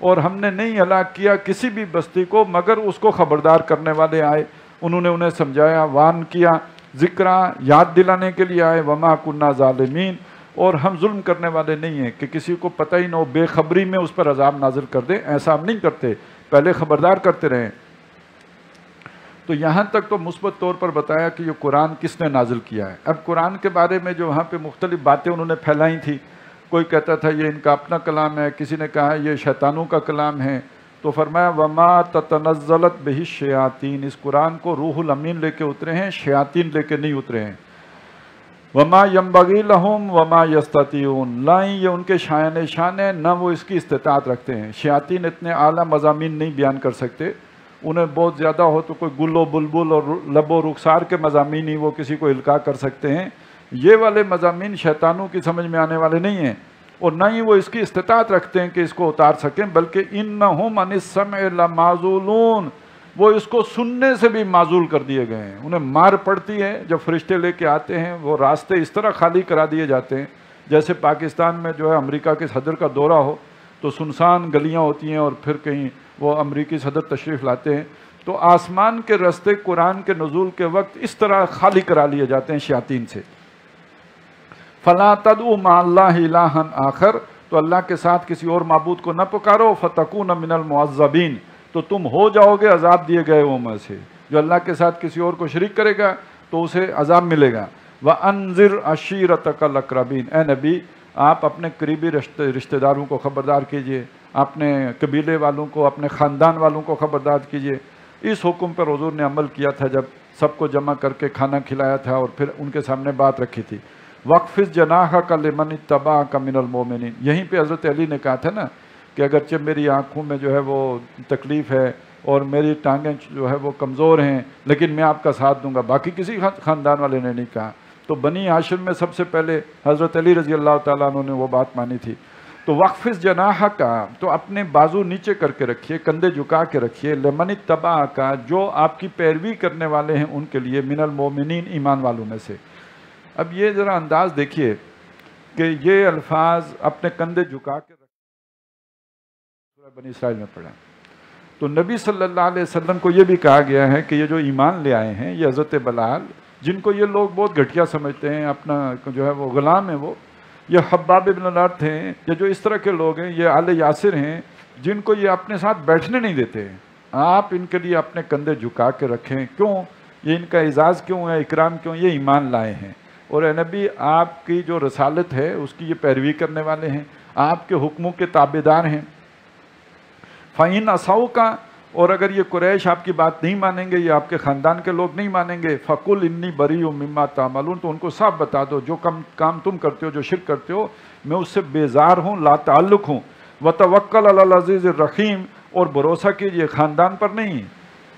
اور ہم نے نہیں ہلاک کیا کسی بھی بستی کو مگر اس کو خبردار کرنے والے آئے، انہوں نے انہیں سمجھایا، وان کیا، ذکرہ یاد دلانے کے لیے آئے، وما کننا ظالمین، اور ہم ظلم کرنے والے نہیں ہیں کہ کسی کو پتہ ہی نہ ہو بے خبری میں اس پر عذاب نازل کر دیں، ایسا ہم نہیں کرتے، پہلے خبردار کرتے رہیں۔ تو یہاں تک تو مثبت طور پر بتایا کہ یہ قرآن کس نے نازل کیا ہے۔ اب قرآن کے بارے میں جو وہاں پہ مختلف باتیں انہوں نے پھیلائی تھی، کوئی کہتا تھا یہ ان کا اپنا کلام ہے، کسی نے کہا یہ شیطانوں کا کلام ہے، تو فرمایا وما تتنزلت بہ الشیاطین، اس قرآن کو روح الامین لے کے اترے ہیں، شیاطین لے کے نہیں اترے ہیں۔ وما ینبغی لہم وما یستطیعون، نہ ہی یہ ان کے شان ہے، نہ وہ اس کی استطاعت رکھتے ہیں۔ شیاطین اتنے اعلیٰ مضامین نہیں بیان کر سکتے، انہیں بہت زیادہ ہو تو کوئی گل و بلبل اور لب و رخسار کے مضامین ہی وہ کسی کو القاء کر سکتے ہیں، یہ والے مضامین شیطانوں کی سمجھ میں آنے والے نہیں ہیں، اور نہ ہی وہ اس کی استطاعت رکھتے ہیں کہ اس کو اتار سکیں، بلکہ انہم عن السمع لمعزولون، وہ اس کو سننے سے بھی معزول کر دیے گئے ہیں، انہیں مار پڑتی ہے جب فرشتے لے کے آتے ہیں، وہ راستے اس طرح خالی کرا دیے جاتے ہیں جیسے پاکستان میں جو ہے امریکہ کے صدر کا دورہ ہو تو سنسان گلیاں ہوتی ہیں، اور پھر کہیں وہ امریکی صدر تشریف لاتے ہیں تو آسمان کے راستے قرآن کے نزول کے وقت اس طرح خالی کرا لیے جاتے ہیں شیاطین سے۔ فَلَا تَدْعُوا مَعَ اللَّهِ إِلَٰهًا آخر، تو اللہ کے ساتھ کسی اور معبود کو نہ پکارو، فَتَكُونَ مِنَ الْمُعَذَّبِينَ، تو تم ہو جاؤ گے عذاب دیے گئے میں سے۔ جو اللہ کے ساتھ کسی اور کو شریک کرے گا تو اسے عذاب ملے گا۔ وَأَنذِرْ عَشِيرَتَكَ الْأَقْرَبِينَ، اے نبی آپ اپنے قریبی رشتہ داروں کو خبردار کیجئے، اپنے قبیلے والوں کو، اپنے خاندان والوں کو خبردار کیجئے۔ اس حکم پر حضور نے عمل کیا تھا جب سب کو جمع کر کے کھانا کھلایا تھا اور پھر ان کے سامنے بات رکھی تھی۔ وَاخْفِضْ جَنَاحَكَ لِمَنِ اتَّبَعَكَ مِنَ الْمُؤْمِنِينَ، یہیں پہ حضرت علی نے کہا تھا نا کہ اگرچہ میری آنکھوں میں جو ہے وہ تکلیف ہے اور میری ٹانگیں جو ہے وہ کمزور ہیں لیکن میں آپ کا ساتھ دوں گا، باقی کسی خاندان والے نے نہیں کہا۔ تو بنی ہاشم میں سب سے پہلے حضرت علی رضی اللہ تعالیٰ عنہ نے وہ بات مانی تھی۔ تو وَاخْفِضْ جَنَاحَكَ، تو اپنے بازو نیچے کر کے رکھیے، کندھے جھکا کے رکھیے، لِمَنِ اتَّبَعَكَ، جو آپ کی پیروی کرنے والے ہیں ان کے لیے، مِنَ الْمُؤْمِنِينَ، ایمان والوں میں سے۔ اب یہ ذرا انداز دیکھیے کہ یہ الفاظ اپنے کندھے جھکا کے سورہ بنی اسرائیل میں پڑھا، تو نبی صلی اللہ علیہ وسلم کو یہ بھی کہا گیا ہے کہ یہ جو ایمان لے آئے ہیں، یہ حضرت بلال جن کو یہ لوگ بہت گھٹیا سمجھتے ہیں، اپنا جو ہے وہ غلام ہے، وہ یہ خباب ابن الارت ہیں، یہ جو اس طرح کے لوگ ہیں، یہ آل یاسر ہیں جن کو یہ اپنے ساتھ بیٹھنے نہیں دیتے ہیں، آپ ان کے لیے اپنے کندھے جھکا کے رکھیں۔ کیوں؟ یہ ان کا اعزاز کیوں ہے، اکرام کیوں؟ یہ ایمان لائے ہیں، اور اے نبی آپ کی جو رسالت ہے اس کی یہ پیروی کرنے والے ہیں، آپ کے حکموں کے تابعدار ہیں۔ فَإِنْ عَصَوْكَ، اور اگر یہ قریش آپ کی بات نہیں مانیں گے، یہ آپ کے خاندان کے لوگ نہیں مانیں گے، فَقُلْ إِنِّي بَرِيءٌ مِّمَّا تَعْمَلُونَ، تو ان کو صاف بتا دو جو کام تم کرتے ہو، جو شرک کرتے ہو، میں اس سے بیزار ہوں، لا تعلق ہوں۔ وَتَوَكَّلْ عَلَى الْعَزِيزِ الرَّحِيمِ، اور بھروسہ کیجئے خاندان پر نہیں،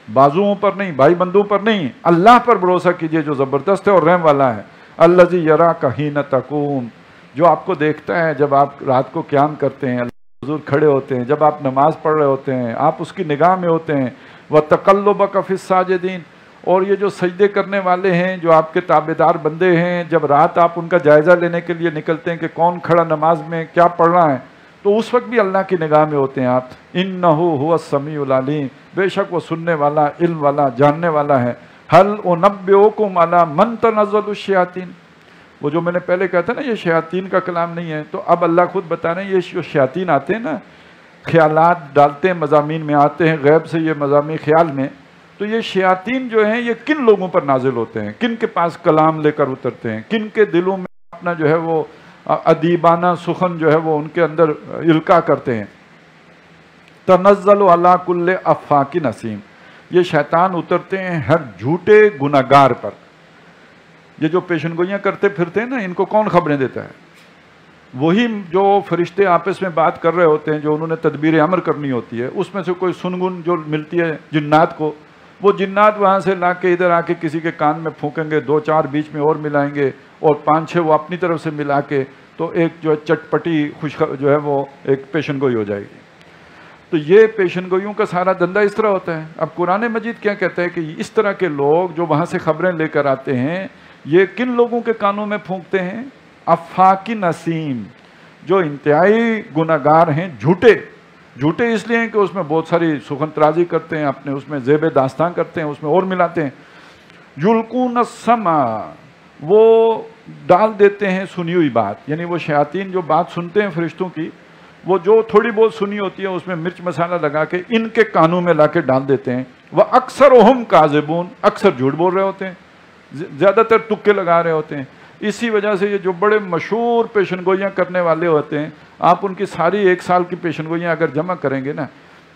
بازوؤں پر نہیں، بھائی بندوں پر نہیں، اللہ پر بھروسہ کیجئے جو زبردست ہے اور رحم والا ہے۔ الَّذِي يَرَاكَ حِينَ تَقُومُ، جو آپ کو دیکھتا ہے جب آپ رات کو قیام کرتے ہیں، حضور کھڑے ہوتے ہیں، جب آپ نماز پڑھ رہے ہوتے ہیں، آپ اس کی نگاہ میں ہوتے ہیں۔ وَتَقَلُّبَكَ فِي السَّاجِدِينَ، اور یہ جو سجدے کرنے والے ہیں، جو آپ کے تابعدار بندے ہیں، جب رات آپ ان کا جائزہ لینے کے لیے نکلتے ہیں کہ کون کھڑا نماز میں کیا پڑھ رہا ہے، تو اس وقت بھی اللہ کی نگاہ میں ہوتے ہیں آپ۔ إِنَّهُ هُوَ السَّمِيعُ الْعَلِيمُ، بے شک وہ سننے والا، علم والا، جاننے والا ہے۔ هَلْ أُنَبِّئُكُمْ عَلَىٰ مَنْ تَنَزَّلُ الشَّيَاطِينُ، وہ جو میں نے پہلے کہا تھا نا یہ شیاطین کا کلام نہیں ہے، تو اب اللہ خود بتا رہے ہیں یہ جو شیاطین آتے ہیں نا، خیالات ڈالتے ہیں، مضامین میں آتے ہیں، غیب سے یہ مضامین خیال میں، تو یہ شیاطین جو ہیں یہ کن لوگوں پر نازل ہوتے ہیں، کن کے پاس کلام لے کر اترتے ہیں، کن کے دلوں میں اپنا جو ہے وہ ادیبانہ سخن جو ہے وہ ان کے اندر القاء کرتے ہیں۔ تنزل علی کل افاک نسیم، یہ شیطان اترتے ہیں ہر جھوٹے گناہگار پر۔ یہ جو پیشن گوئیاں کرتے پھرتے ہیں نا، ان کو کون خبریں دیتا ہے؟ وہی جو فرشتے آپس میں بات کر رہے ہوتے ہیں، جو انہوں نے تدبیر امر کرنی ہوتی ہے، اس میں سے کوئی سنگن جو ملتی ہے جنات کو، وہ جنات وہاں سے لا کے ادھر آ کے کسی کے کان میں پھونکیں گے، 2-4 بیچ میں اور ملائیں گے، اور 5-6 وہ اپنی طرف سے ملا کے، تو ایک جو ہے چٹپٹی جو ہے وہ ایک پیشن گوئی ہو جائے گی۔ تو یہ پیشن گوئیوں کا سارا دندہ اس طرح ہوتا ہے۔ اب قرآن مجید کیا کہتا ہے کہ اس طرح کے لوگ جو وہاں سے خبریں لے کر آتے ہیں، یہ کن لوگوں کے کانوں میں پھونکتے ہیں؟ افاک نسیم، جو انتہائی گناہگار ہیں، جھوٹے، جھوٹے اس لیے ہیں کہ اس میں بہت ساری سخن ترازی کرتے ہیں، اپنے اس میں زیب داستان کرتے ہیں، اس میں اور ملاتے ہیں۔ یلقون السمع، وہ ڈال دیتے ہیں سنی ہوئی بات، یعنی وہ شیاطین جو بات سنتے ہیں فرشتوں کی، وہ جو تھوڑی بہت سنی ہوتی ہے اس میں مرچ مسالہ لگا کے ان کے کانوں میں لا کے ڈال دیتے ہیں۔ وہ اکثرہم کاذبون، اکثر جھوٹ بول رہے ہوتے ہیں، زیادہ تر تکے لگا رہے ہوتے ہیں۔ اسی وجہ سے یہ جو بڑے مشہور پیشن گوئیاں کرنے والے ہوتے ہیں، آپ ان کی ساری 1 سال کی پیشن گوئیاں اگر جمع کریں گے نا،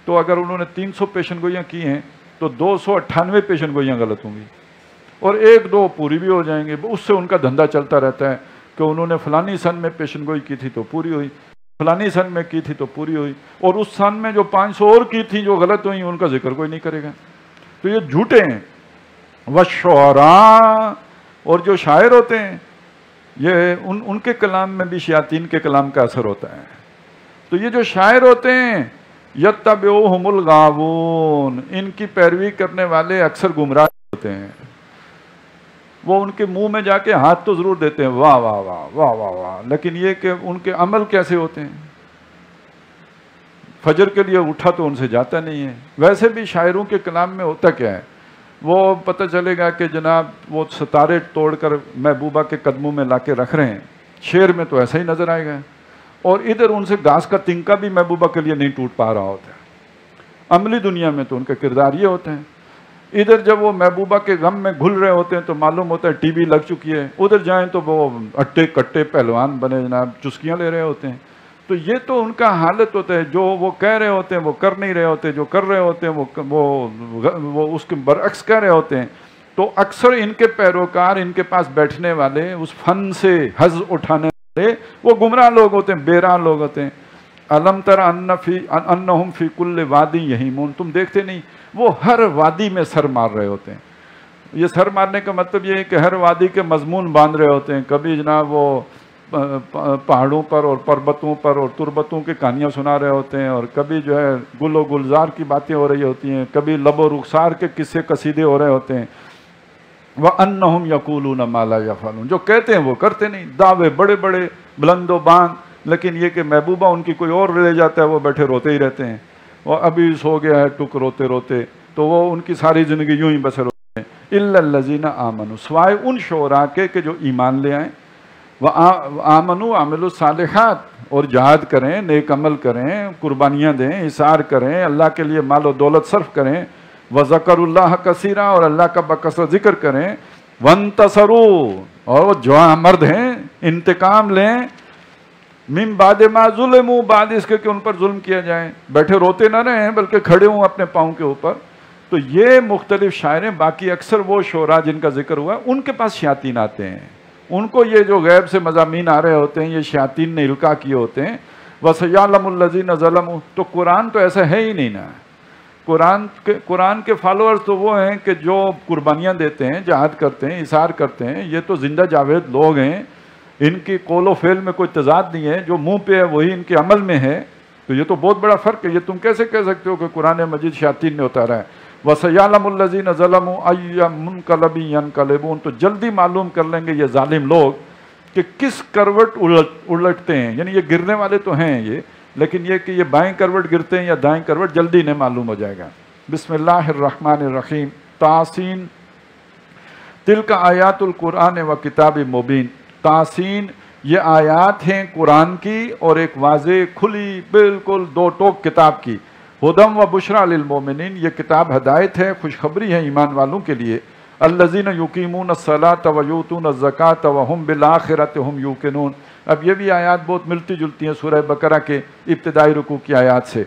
تو اگر انہوں نے 300 پیشن گوئیاں کی ہیں تو 298 پیشن گوئیاں غلط ہوں گی، اور 1-2 پوری بھی ہو جائیں گے۔ اس سے ان کا دھندا چلتا رہتا ہے کہ انہوں نے فلانی سن میں پیشن گوئی کی تھی تو پوری ہوئی، فلانی سن میں کی تھی تو پوری ہوئی، اور اس سن میں جو 500 اور کی تھی جو غلط ہوئی ان کا ذکر کوئی نہیں کرے گا۔ تو یہ جھوٹے ہیں۔ والشعراء، اور جو شاعر ہوتے ہیں، یہ ان کے کلام میں بھی شیاطین کے کلام کا اثر ہوتا ہے۔ تو یہ جو شاعر ہوتے ہیں، یتبعوہم الغاوون، ان کی پیروی کرنے والے اکثر گمراہ ہوتے ہیں۔ وہ ان کے منہ میں جا کے ہاتھ تو ضرور دیتے ہیں، واہ واہ واہ واہ واہ واہ، لیکن یہ کہ ان کے عمل کیسے ہوتے ہیں؟ فجر کے لیے اٹھا تو ان سے جاتا نہیں ہے۔ ویسے بھی شاعروں کے کلام میں ہوتا کیا ہے؟ وہ پتہ چلے گا کہ جناب وہ ستارے توڑ کر محبوبہ کے قدموں میں لا کے رکھ رہے ہیں، شعر میں تو ایسا ہی نظر آئے گا، اور ادھر ان سے گھاس کا تنکا بھی محبوبہ کے لیے نہیں ٹوٹ پا رہا ہوتا ہے۔ عملی دنیا میں تو ان کے کردار یہ ہوتے ہیں۔ ادھر جب وہ محبوبہ کے غم میں گھل رہے ہوتے ہیں تو معلوم ہوتا ہے ٹی بی لگ چکی ہے، ادھر جائیں تو وہ اٹے کٹے پہلوان بنے جناب چسکیاں لے رہے ہوتے ہیں۔ تو یہ تو ان کا حالت ہوتا ہے، جو وہ کہہ رہے ہوتے ہیں وہ کر نہیں رہے ہوتے، جو کر رہے ہوتے ہیں وہ اس کے برعکس کہہ رہے ہوتے ہیں۔ تو اکثر ان کے پیروکار، ان کے پاس بیٹھنے والے، اس فن سے حظ اٹھانے والے، وہ گمراہ لوگ ہوتے ہیں، بیراہ لوگ ہوتے ہیں۔ الم تر انہم فی کل وادی یہیمون، تم دیکھتے نہیں وہ ہر وادی میں سر مار رہے ہوتے ہیں۔ یہ سر مارنے کا مطلب یہ ہے کہ ہر وادی کے مضمون باندھ رہے ہوتے ہیں۔ کبھی جناب وہ پہاڑوں پر اور پربتوں پر اور تربتوں کی کہانیاں سنا رہے ہوتے ہیں، اور کبھی جو ہے گل و گلزار کی باتیں ہو رہی ہوتی ہیں، کبھی لب و رخسار کے قصے قصیدے ہو رہے ہوتے ہیں۔ وَأَنَّهُمْ يَقُولُونَ مَا لَا يَفْعَلُونَ، جو کہتے ہیں وہ کرتے نہیں، دعوے بڑے بڑے بلند و بان، لیکن یہ کہ محبوبہ ان کی کوئی اور لے جاتا ہے وہ بیٹھے روتے ہی رہتے ہیں۔ وہ ابھی سو گیا ہے ٹک روتے روتے، تو وہ ان کی ساری زندگی یوں ہی بسر ہوتے ہیں۔ إِلَّا الَّذِينَ آمَنُوا، سوائے ان شعراء کے کہ جو ایمان لے آئیں، وَآمَنُوا وَعَمِلُوا الصَّالِحَاتِ، اور جہاد کریں، نیک عمل کریں، قربانیاں دیں، اِثار کریں، اللہ کے لیے مال و دولت صرف کریں، وَذَكَرُوا اللَّهَ كَثِيرًا، اور اللہ کا بکثرت ذکر کریں، وَانْتَصَرُوا، اور وہ جوان مرد ہیں، انتقام لیں، من بعد ما ظلموا، بعد اس کے کہ ان پر ظلم کیا جائے، بیٹھے روتے نہ رہیں بلکہ کھڑے ہوں اپنے پاؤں کے اوپر۔ تو یہ مختلف شاعریں، باقی اکثر وہ شعراء جن کا ذکر ہوا ان کے پاس شیاطین آتے ہیں، ان کو یہ جو غیب سے مضامین آ رہے ہوتے ہیں یہ شیاطین نے القاء کیے ہوتے ہیں۔ وَسَيَعْلَمُ الَّذِينَ ظَلَمُوا، تو قرآن تو ایسا ہے ہی نہیں نا۔ قرآن کے فالوورز تو وہ ہیں کہ جو قربانیاں دیتے ہیں، جہاد کرتے ہیں، اثار کرتے ہیں، یہ تو زندہ جاوید لوگ ہیں، ان کی قول و فعل میں کوئی تضاد نہیں ہے، جو منہ پہ ہے وہی ان کے عمل میں ہے۔ تو یہ تو بہت بڑا فرق ہے، یہ تم کیسے کہہ سکتے ہو کہ قرآن مجید شیاطین نے اتارا ہے؟ وَسَيَعْلَمُ الَّذِينَ ظَلَمُوا أَيَّ مُنْقَلَبٍ يَنْقَلِبُونَ، تو جلدی معلوم کر لیں گے یہ ظالم لوگ کہ کس کروٹ الٹتے ہیں، یعنی یہ گرنے والے تو ہیں یہ، لیکن یہ کہ یہ بائیں کروٹ گرتے ہیں یا دائیں کروٹ جلدی انہیں معلوم ہو جائے گا۔ بسم اللہ الرحمن الرحیم، تاسین، تلک آیات القرآن و کتاب مبین۔ تاسین، یہ آیات ہیں قرآن کی اور ایک واضح کھلی بالکل دو ٹوک کتاب کی۔ ہدم و بشرا للمومنین، یہ کتاب ہدایت ہے، خوشخبری ہے ایمان والوں کے لیے۔ الذین یقیمون الصلاۃ و یؤتون الزکاۃ وہم بالآخرۃ ہم یوقنون۔ اب یہ بھی آیات بہت ملتی جلتی ہیں سورہ بقرہ کے ابتدائی رکوع کی آیات سے۔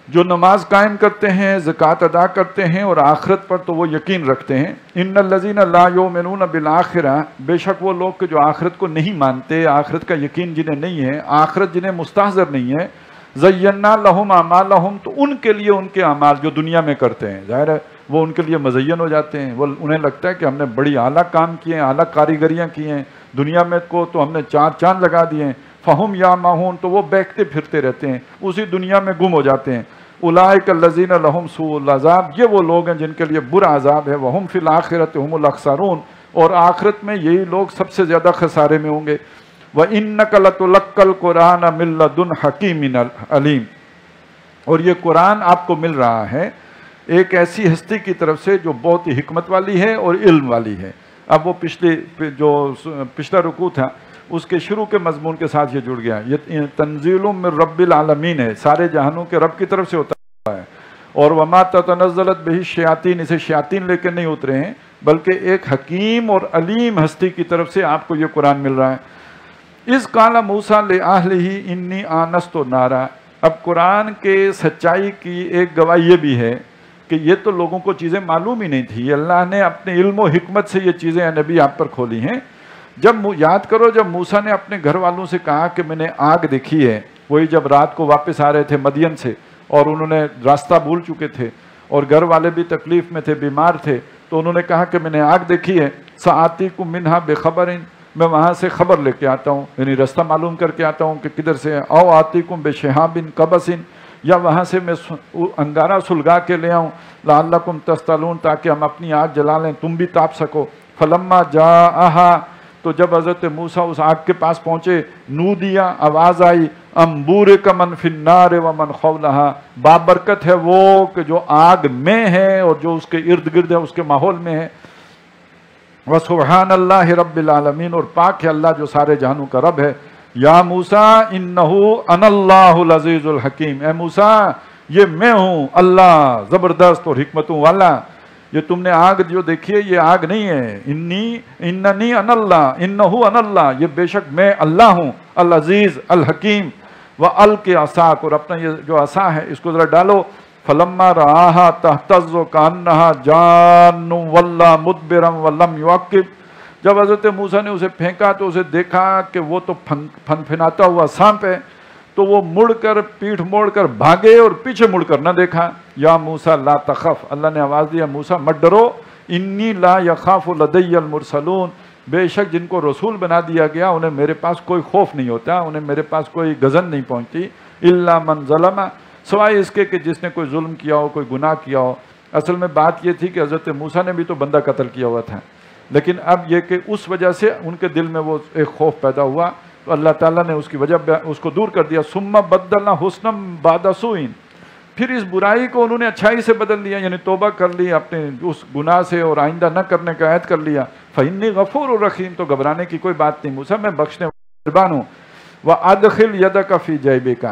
جو نماز قائم کرتے ہیں، زکوٰۃ ادا کرتے ہیں اور آخرت پر تو وہ یقین رکھتے ہیں۔ ان الذین لا یؤمنون بالآخرہ، بے شک وہ لوگ کہ جو آخرت کو نہیں مانتے، آخرت کا یقین جنہیں نہیں ہے، آخرت جنہیں مستحضر نہیں ہے، زینا لہم اعمالہم، تو ان کے لیے ان کے اعمال جو دنیا میں کرتے ہیں، ظاہر ہے وہ ان کے لیے مزین ہو جاتے ہیں، وہ انہیں لگتا ہے کہ ہم نے بڑی اعلیٰ کام کیے ہیں، اعلیٰ کاریگریاں کی ہیں دنیا میں کو، تو ہم نے 4 چاند لگا دیے ہیں۔ فہم یامہون، تو وہ بہکتے پھرتے رہتے ہیں، اسی دنیا میں گم ہو جاتے ہیں۔ اولئک الذین لہم سوء العذاب، یہ وہ لوگ ہیں جن کے لیے برا عذاب ہے۔ وہم فی الآخرۃ ہم الاخسرون، اور آخرت میں یہی لوگ سب سے زیادہ خسارے میں ہوں گے۔ وَإِنَّكَ لَتُلَقَّى الْقُرْآنَ مِن لَّدُنْ حَكِيمٍ عَلِيمٍ، اور یہ قرآن آپ کو مل رہا ہے ایک ایسی ہستی کی طرف سے جو بہت ہی حکمت والی ہے اور علم والی ہے۔ اب وہ پچھلا رکوع تھا اس کے شروع کے مضمون کے ساتھ یہ جڑ گیا، یہ تنزیل من رب العالمین ہے، سارے جہانوں کے رب کی طرف سے ہوتا ہے۔ اور وما تتنزلت بہ الشیاطین، اسے شیاطین لے کے نہیں اترے ہیں بلکہ ایک حکیم اور علیم ہستی کی طرف سے آپ کو یہ قرآن مل رہا ہے۔ اذ قال موسیٰ لأہلہ انی آنست نارا، اب قرآن کے سچائی کی ایک گواہی یہ بھی ہے کہ یہ تو لوگوں کو چیزیں معلوم ہی نہیں تھی، اللہ نے اپنے علم و حکمت سے یہ چیزیں اے نبی آپ پر کھولی ہیں۔ جب یاد کرو جب موسیٰ نے اپنے گھر والوں سے کہا کہ میں نے آگ دیکھی ہے، وہی جب رات کو واپس آ رہے تھے مدین سے اور انہوں نے راستہ بھول چکے تھے اور گھر والے بھی تکلیف میں تھے، بیمار تھے، تو انہوں نے کہا کہ میں نے آگ دیکھی ہے، سآتیکم منہا بخبر، میں وہاں سے خبر لے کے آتا ہوں، یعنی راستہ معلوم کر کے آتا ہوں کہ کدھر سے ہے، او آتیکم بشہاب قبس، یا وہاں سے میں انگارہ سلگا کے لے آؤں، لعلکم تصطلون، تاکہ ہم اپنی آگ جلا لیں، تم بھی تاپ سکو۔ فلما جاءہا، تو جب حضرت موسیٰ اس آگ کے پاس پہنچے، نودیا، آواز آئی، ام بورک من فی النار ومن حولہا، بابرکت ہے وہ کہ جو آگ میں ہے اور جو اس کے ارد گرد ہے، اس کے ماحول میں ہے، وسبحان اللہ رب العالمین، اور پاک ہے اللہ جو سارے جہانوں کا رب ہے۔ یا موسیٰ انہو انا اللہ العزیز الحکیم، اے موسیٰ یہ میں ہوں اللہ زبردست اور حکمتوں والا، یہ تم نے آگ جو دیکھی ہے یہ آگ نہیں ہے، اننی انا اللہ، انہو انا اللہ، یہ بے شک میں اللہ ہوں، العزیز الحکیم، وَأَلْقِ عَصَاكَ، اور اپنا یہ جو عصا ہے اس کو ذرا ڈالو، فَلَمَّا رَآهَا تَهْتَزُّ كَأَنَّهَا جَانٌّ وَلَّا مُدْبِرًا وَلَمْ يُعَقِّبْ، جب حضرت موسیٰ نے اسے پھینکا تو اسے دیکھا کہ وہ تو پھنپھناتا ہوا سانپ ہے، تو وہ مڑ کر پیٹھ موڑ کر بھاگے اور پیچھے مڑ کر نہ دیکھا۔ یا موسیٰ لا تخف، اللہ نے آواز دیا موسیٰ مت ڈرو، انی لا یخاف لدی المرسلون، بے شک جن کو رسول بنا دیا گیا انہیں میرے پاس کوئی خوف نہیں ہوتا، انہیں میرے پاس کوئی غضن نہیں پہنچتی، الا من ظلم، سوائے اس کے کہ جس نے کوئی ظلم کیا ہو، کوئی گناہ کیا ہو۔ اصل میں بات یہ تھی کہ حضرت موسیٰ نے بھی تو بندہ قتل کیا ہوا تھا، لیکن اب یہ کہ اس وجہ سے ان کے دل میں وہ ایک خوف پیدا ہوا، تو اللہ تعالیٰ نے اس کی وجہ اس کو دور کر دیا۔ ثم بدلنا حسنا بعد سوء، پھر اس برائی کو انہوں نے اچھائی سے بدل لیا، یعنی توبہ کر لی اپنے اس گناہ سے اور آئندہ نہ کرنے کا عہد کر لیا۔ فإنی غفور الرحیم، تو گھبرانے کی کوئی بات نہیں موسیٰ، میں بخشنے مہربان ہوں۔ وَأَدْخِلْ يَدَكَ فِي جَيْبِكَ،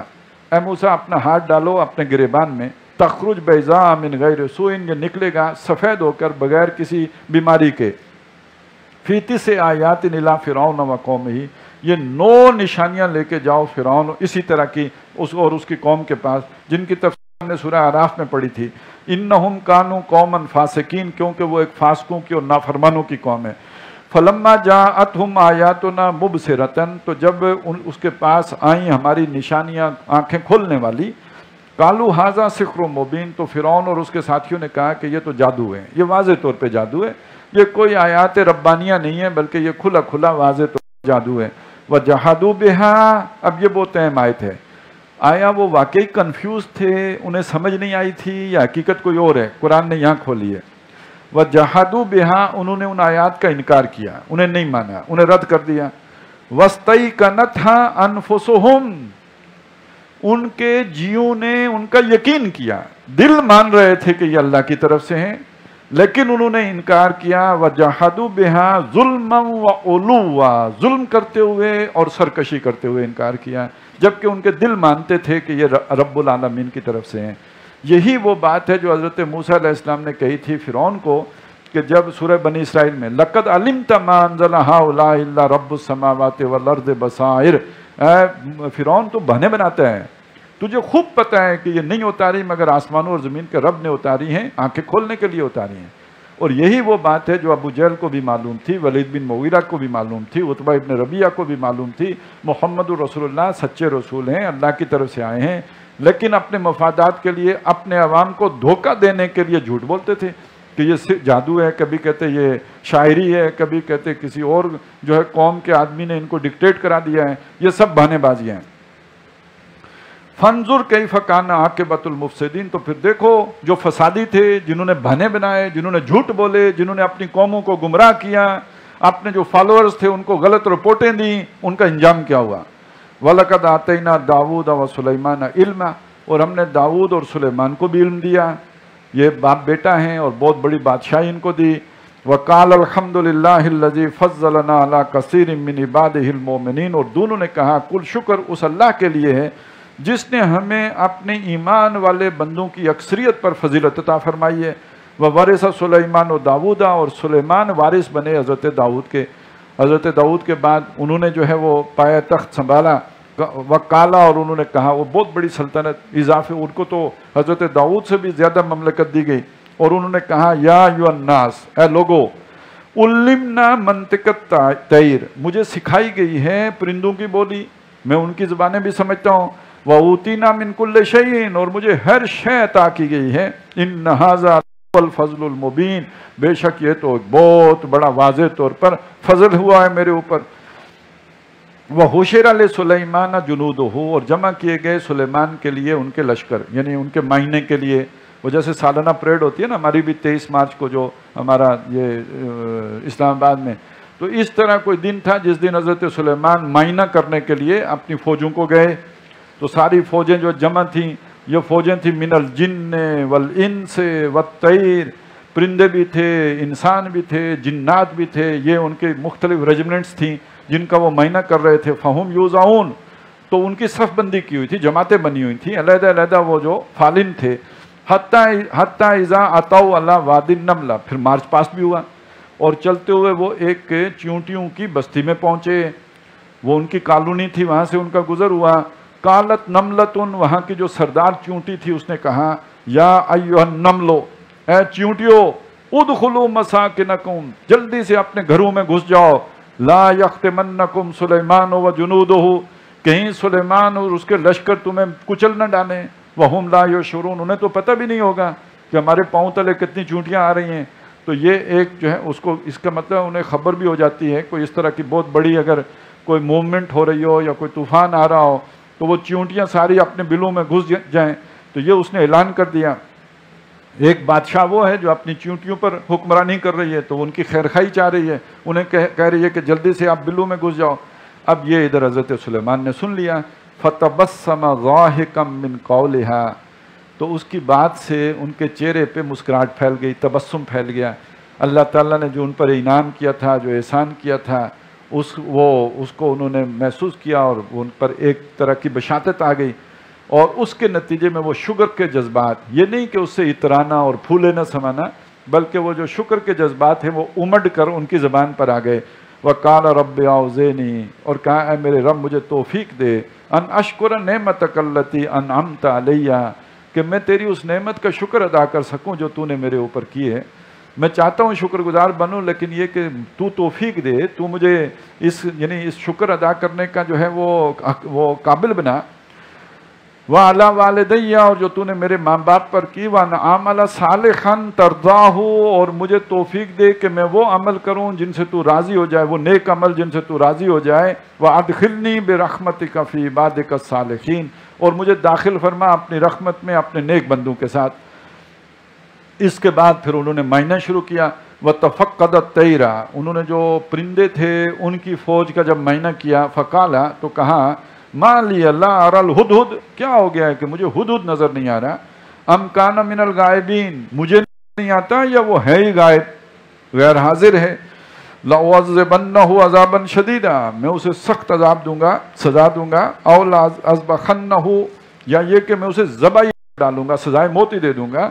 اے موسیٰ اپنا ہاتھ ڈالو اپنے گریبان میں، تخرج بیضاء من غیر سوء، یہ نکلے گا سفید ہو کر بغیر کسی بیماری کے۔ فی تسع آیات الی فرعون وقومہ، یہ 9 نشانیاں لے کے جاؤ فرعون اسی طرح کی اور اس کی قوم کے پاس، جن کی تفسیر ہم نے سورہ اعراف میں پڑھی تھی، انہم کانوا قوما فاسقین، کیونکہ وہ ایک فاسقوں کی اور نافرمانوں کی قوم ہے۔ فلما جاءتہم آیاتنا مبصرۃ، تو جب اس کے پاس آئیں ہماری نشانیاں آنکھیں کھولنے والی، قالوا ھذا سحر مبین، تو فرعون اور اس کے ساتھیوں نے کہا کہ یہ تو جادو ہے، یہ واضح طور پہ جادو ہے، یہ کوئی آیات ربانیہ نہیں ہے بلکہ یہ کھلا کھلا واضح طور پہ جادو ہے۔ وجحدوا بها، اب یہ بہت اہم آیت ہے، آیا وہ واقعی کنفیوز تھے، انہیں سمجھ نہیں آئی تھی یا حقیقت کوئی اور ہے؟ قرآن نے یہاں کھولی ہے۔ وجحدوا بها، انہوں نے ان آیات کا انکار کیا، انہیں نہیں مانا، انہیں رد کر دیا۔ واستيقنتها انفسهم، ان کے جیوں نے ان کا یقین کیا، دل مان رہے تھے کہ یہ اللہ کی طرف سے ہیں، لیکن انہوں نے انکار کیا۔ وجحدوا بها ظلما وعلوا، ظلم کرتے ہوئے اور سرکشی کرتے ہوئے انکار کیا، جبکہ ان کے دل مانتے تھے کہ یہ رب العالمین کی طرف سے ہیں۔ یہی وہ بات ہے جو حضرت موسیٰ علیہ السلام نے کہی تھی فرعون کو، کہ جب سورہ بنی اسرائیل میں لقد علمت ما انزل هؤلاء الا رب السماوات والارض بصائر، اے فرعون تو بہانے بناتا ہے، تجھے خوب پتہ ہے کہ یہ نہیں اتاری مگر آسمانوں اور زمین کے رب نے اتاری ہیں، آنکھیں کھولنے کے لیے اتاری ہیں۔ اور یہی وہ بات ہے جو ابو جہل کو بھی معلوم تھی، ولید بن مغیرہ کو بھی معلوم تھی، عتبہ ابن ربیعہ کو بھی معلوم تھی، محمد رسول اللہ سچے رسول ہیں، اللہ کی طرف سے آئے ہیں، لیکن اپنے مفادات کے لیے اپنے عوام کو دھوکہ دینے کے لیے جھوٹ بولتے تھے کہ یہ جادو ہے، کبھی کہتے یہ شاعری ہے، کبھی کہتے کسی اور جو ہے قوم کے آدمی نے ان کو ڈکٹیٹ کرا دیا ہے، یہ سب بہانے بازیاں ہیں۔ فانظر کیف کان عاقبۃ المفسدین، تو پھر دیکھو جو فسادی تھے، جنہوں نے بہانے بنائے، جنہوں نے جھوٹ بولے، جنہوں نے اپنی قوموں کو گمراہ کیا، اپنے جو فالوورز تھے ان کو غلط رپورٹیں دیں، ان کا انجام کیا ہوا۔ وَلَقَدْ آتَيْنَا دَاوُودَ وَسُلَيْمَانَ عِلْمًا، اور ہم نے داؤد اور سلیمان کو بھی علم دیا، یہ باپ بیٹا ہیں اور بہت بڑی بادشاہی ان کو دی۔ وَقَالَ الْحَمْدُ لِلَّهِ الَّذِي فَضَّلَنَا عَلَىٰ كَثِيرٍ مِّنْ عِبَادِهِ الْمُؤْمِنِينَ، اور دونوں نے کہا کل شکر اس اللہ کے لیے ہے جس نے ہمیں اپنے ایمان والے بندوں کی اکثریت پر فضیلت عطا فرمائی ہے۔ وَوَرِثَ سُلَيْمَانُ داؤد، اور سلیمان وارث بنے حضرت داؤد کے۔ حضرت داؤد کے بعد انہوں نے جو ہے وہ پایا تخت سنبھالا۔ وکالا، اور انہوں نے کہا، وہ بہت بڑی سلطنت اضافے، ان کو تو حضرت داؤد سے بھی زیادہ مملکت دی گئی، اور انہوں نے کہا یا ایھا الناس، اے لوگو، علمنا منطق الطیر، مجھے سکھائی گئی ہے پرندوں کی بولی، میں ان کی زبانیں بھی سمجھتا ہوں۔ وَأُوتِینَا مِن كُلِّ شَیْءٍ، اور مجھے ہر شے عطا کی گئی ہے۔ إِنَّ هَذَا الفضل المبین، بے شک یہ تو ایک بہت بڑا واضح طور پر فضل ہوا ہے میرے اوپر۔ وَحُشِرَ لِسُلَیْمَانَ جُنُودُهُ، اور جمع کیے گئے سلیمان کے لیے ان کے لشکر، یعنی ان کے مہینے کے لیے، وہ جیسے سالانہ پریڈ ہوتی ہے نا، ہماری بھی 23 مارچ کو جو ہمارا یہ اسلام آباد میں، تو اس طرح کوئی دن تھا جس دن حضرت سلیمان معائنہ کرنے کے لیے اپنی فوجوں کو گئے، تو ساری فوجیں جو جمع تھیں، یہ فوجیں تھیں من الجن والانس والطیر، پرندے بھی تھے، انسان بھی تھے، جنات بھی تھے، یہ ان کے مختلف ریجمنٹس تھیں جن کا وہ معائنہ کر رہے تھے۔ فہم یوزعون، تو ان کی صف بندی کی ہوئی تھی، جماعتیں بنی ہوئی تھیں، علیحدہ علیحدہ وہ جو فالن تھے۔ حتیٰ اذا اتوا علی وادی النملہ، پھر مارچ پاس بھی ہوا، اور چلتے ہوئے وہ ایک چیونٹیوں کی بستی میں پہنچے، وہ ان کی کالونی تھی، وہاں سے ان کا گزر ہوا۔ قالت نملتن، وہاں کی جو سردار چیونٹی تھی اس نے کہا یا ایھا النملو، اے چیونٹیو، ادخلوا مساکنکم، جلدی سے اپنے گھروں میں گھس جاؤ، لا یختمنکم سلیمان وجنودہ، کہیں سلیمان اور اس کے لشکر تمہیں کچل نہ ڈالیں، وہم لا یشعرون، انہیں تو پتہ بھی نہیں ہوگا کہ ہمارے پاؤں تلے کتنی چونٹیاں آ رہی ہیں۔ تو یہ ایک جو ہے اس کا مطلب انہیں خبر بھی ہو جاتی ہے، کوئی اس طرح کی بہت بڑی اگر کوئی موومنٹ ہو رہی ہو یا کوئی طوفان آ رہا ہو تو وہ چیونٹیاں ساری اپنے بلوں میں گھس جائیں۔ تو یہ اس نے اعلان کر دیا۔ ایک بادشاہ وہ ہے جو اپنی چیونٹیوں پر حکمرانی کر رہی ہے، تو ان کی خیرخواہی چاہ رہی ہے، انہیں کہہ رہی ہے کہ جلدی سے آپ بلوں میں گھس جاؤ۔ اب یہ ادھر حضرت سلیمان نے سن لیا، فَتَبَسَّمَ ضَاحِكًا مِّن قَوْلِهَا، تو اس کی بات سے ان کے چہرے پہ مسکراہٹ پھیل گئی، تبسم پھیل گیا۔ اللہ تعالیٰ نے جو ان پر انعام کیا تھا، جو احسان کیا تھا، اس کو انہوں نے محسوس کیا، اور ان پر ایک طرح کی بشاشت آ گئی، اور اس کے نتیجے میں وہ شکر کے جذبات، یہ نہیں کہ اس سے اترانا اور پھولے نہ سمانا، بلکہ وہ جو شکر کے جذبات ہیں وہ امڈ کر ان کی زبان پر آ گئے۔ وَقَالَ رَبِّ أَوْزِعْنِی، اور کہا اے میرے رب مجھے توفیق دے، ان اشکر نعمتک التی انعمت علیہ، کہ میں تیری اس نعمت کا شکر ادا کر سکوں جو تو نے میرے اوپر کی ہے۔ میں چاہتا ہوں شکر گزار بنوں، لیکن یہ کہ تو توفیق دے، تو مجھے اس شکر ادا کرنے کا جو ہے وہ قابل بنا۔ وَعَلَىٰ وَالِدَيَّ، اور جو تو نے میرے ماں باپ پر کی، وَأَنْ صَالِحًا تَرْضَاهُ، اور مجھے توفیق دے کہ میں وہ عمل کروں جن سے تو راضی ہو جائے، وہ نیک عمل جن سے تو راضی ہو جائے۔ وَأَدْخِلْنِي بِرَحْمَتِكَ فِي عِبَادِكَ الصَّالِحِينَ، اور مجھے داخل فرما اپنی رحمت میں اپنے نیک بندوں کے ساتھ۔ اس کے بعد پھر انہوں نے معائنہ شروع کیا۔ وَتَفَقَّدَ الطَّيْرَ، انہوں نے جو پرندے تھے ان کی فوج کا جب معائنہ کیا، فَقَالَ، تو کہا مَا لِيَ لَا أَرَى الْهُدْهُدْ، کیا ہو گیا ہے کہ مجھے ہدہد نظر نہیں آ رہا؟ أَمْ كَانَ مِنَ الْغَائِبِينَ، مجھے نہیں آتا یا وہ ہے ہی غائب، غیر حاضر ہے۔ لَأُعَذِّبَنَّهُ عَذَابًا شَدِيدًا، میں اسے سخت عذاب دوں گا، سزا دوں گا۔ أَوْ لَأَذْبَحَنَّهُ، یا یہ کہ میں اسے ذبح ڈالوں گا، سزائے موت ہی دے دوں گا۔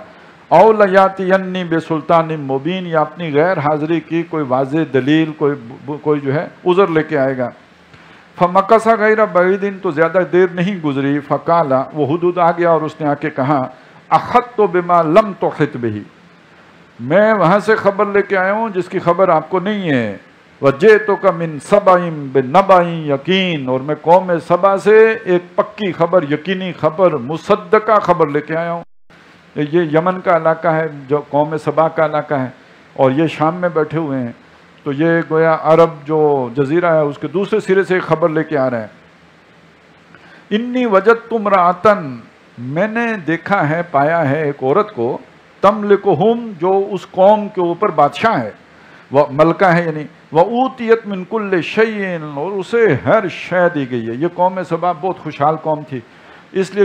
أَوْ لَيَأْتِيَنِّي بِسُلْطَانٍ مُبِينٍ، یا اپنی غیر حاضری کی کوئی واضح دلیل، کوئی جو ہے عذر لے کے آئے گا۔ فَمَكَثَ غَيْرَ بَعِيدٍ، تو زیادہ دیر نہیں گزری، فَقَالَ، وہ ہدہد آ گیا اور اس نے آ کے کہا أَخَذْتُ بِمَا لَمْ تُحِطْ بِهِ، میں وہاں سے خبر لے کے آیا ہوں جس کی خبر آپ کو نہیں ہے۔ وَجِئْتُكَ مِنْ سَبَإٍ بِنَبَإٍ یقین، اور میں قوم سبا سے ایک پکی خبر، یقینی خبر، مصدقہ خبر لے کے آیا ہوں۔ یہ یمن کا علاقہ ہے جو قوم سبا کا علاقہ ہے، اور یہ شام میں بیٹھے ہوئے ہیں، تو یہ گویا عرب جو جزیرہ ہے اس کے دوسرے سرے سے خبر لے کے آ رہے ہیں۔ انی وجدت امرأۃ، میں نے دیکھا ہے، پایا ہے ایک عورت کو، تملکہم، جو اس قوم کے اوپر بادشاہ ہے، وہ ملکہ ہے یعنی، وَأُوتِیَتْ مِن كُلِّ شَیْءٍ، اور اسے ہر شے دی گئی ہے۔ یہ قوم سبا بہت خوشحال قوم تھی، اس لیے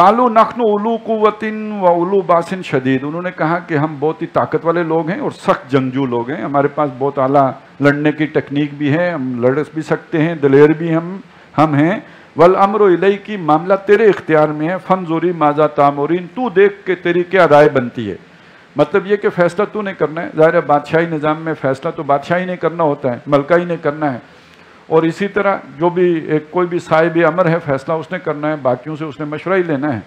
قالوا نحن اولو قوت و اولو باس شدید، انہوں نے کہا کہ ہم بہت ہی طاقت والے لوگ ہیں اور سخت جنگجو لوگ ہیں، ہمارے پاس بہت اعلیٰ لڑنے کی ٹیکنیک بھی ہے، ہم لڑ بھی سکتے ہیں، دلیر بھی ہم ہیں، والامر الیک کی معاملہ تیرے اختیار میں ہے، فانظری ماذا تامرین، تو دیکھ کہ تیری کیا رائے بنتی ہے۔ مطلب یہ کہ فیصلہ تو نے کرنا ہے، ظاہر ہے بادشاہی نظام میں فیصلہ تو بادشاہی نے کرنا ہوتا ہے، ملکہ ہی نے کرنا ہے، اور اسی طرح جو بھی کوئی بھی صاحب امر ہے فیصلہ اس نے کرنا ہے، باقیوں سے اس نے مشورہ ہی لینا ہے۔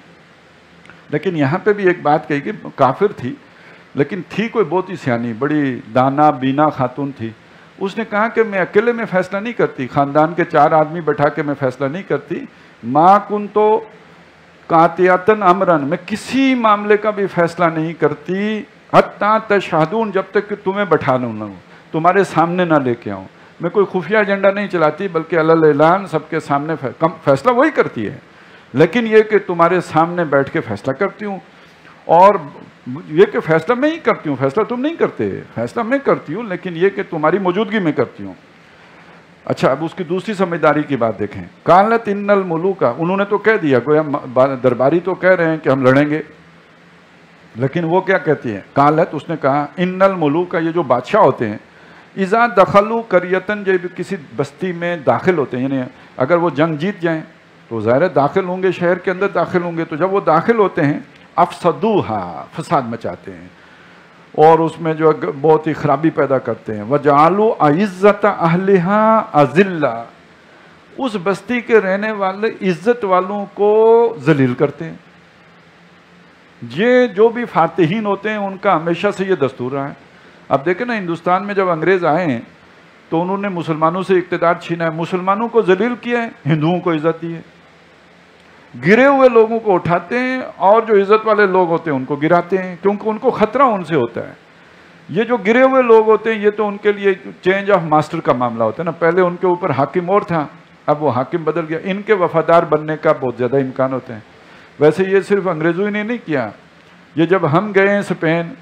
لیکن یہاں پہ بھی ایک بات کہی کہ کافر تھی لیکن تھی کوئی بہت ہی سیانی، بڑی دانا بینا خاتون تھی، اس نے کہا کہ میں اکیلے میں فیصلہ نہیں کرتی، خاندان کے 4 آدمی بٹھا کے میں فیصلہ نہیں کرتی، ما کنتو قاطعتن امرن، میں کسی معاملے کا بھی فیصلہ نہیں کرتی حتی تشہدون، جب تک کہ تمہیں بٹھا لوں نہ ہوں، تمہارے سامنے نہ لے کے آؤں، میں کوئی خفیہ ایجنڈا نہیں چلاتی بلکہ علی اعلان سب کے سامنے فیصلہ وہی کرتی ہے، لیکن یہ کہ تمہارے سامنے بیٹھ کے فیصلہ کرتی ہوں، اور یہ کہ فیصلہ میں ہی کرتی ہوں، فیصلہ تم نہیں کرتے، فیصلہ میں کرتی ہوں لیکن یہ کہ تمہاری موجودگی میں کرتی ہوں۔ اچھا اب اس کی دوسری سمجھداری کی بات دیکھیں، قالت ان الملوک، انہوں نے تو کہہ دیا، گویا درباری تو کہہ رہے ہیں کہ ہم لڑیں گے، لیکن وہ کیا کہتی ہے، قالت، اس نے کہا ان الملوک، یہ جو بادشاہ ہوتے ہیں، اذا دخلوا قریتن، جب کسی بستی میں داخل ہوتے ہیں، یعنی اگر وہ جنگ جیت جائیں تو ظاہر داخل ہوں گے، شہر کے اندر داخل ہوں گے، تو جب وہ داخل ہوتے ہیں افسدوها، فساد مچاتے ہیں اور اس میں جو بہت ہی خرابی پیدا کرتے ہیں، وجعلوا عزت اہلها اذلہ، اس بستی کے رہنے والے عزت والوں کو ذلیل کرتے ہیں۔ یہ جو بھی فاتحین ہوتے ہیں ان کا ہمیشہ سے یہ دستور رہا ہے۔ اب دیکھیں نا، ہندوستان میں جب انگریز آئے ہیں تو انہوں نے مسلمانوں سے اقتدار چھینا ہے، مسلمانوں کو ذلیل کیا ہے، ہندوؤں کو عزت دی ہے، گرے ہوئے لوگوں کو اٹھاتے ہیں اور جو عزت والے لوگ ہوتے ہیں ان کو گراتے ہیں، کیونکہ ان کو خطرہ ان سے ہوتا ہے۔ یہ جو گرے ہوئے لوگ ہوتے ہیں یہ تو ان کے لیے چینج آف ماسٹر کا معاملہ ہوتا ہے نا، پہلے ان کے اوپر حاکم اور تھا، اب وہ حاکم بدل گیا، ان کے وفادار بننے کا بہت زیادہ امکان ہوتے ہیں۔ ویسے یہ صرف انگریزوں نے نہیں کیا، یہ جب ہم گئے اسپین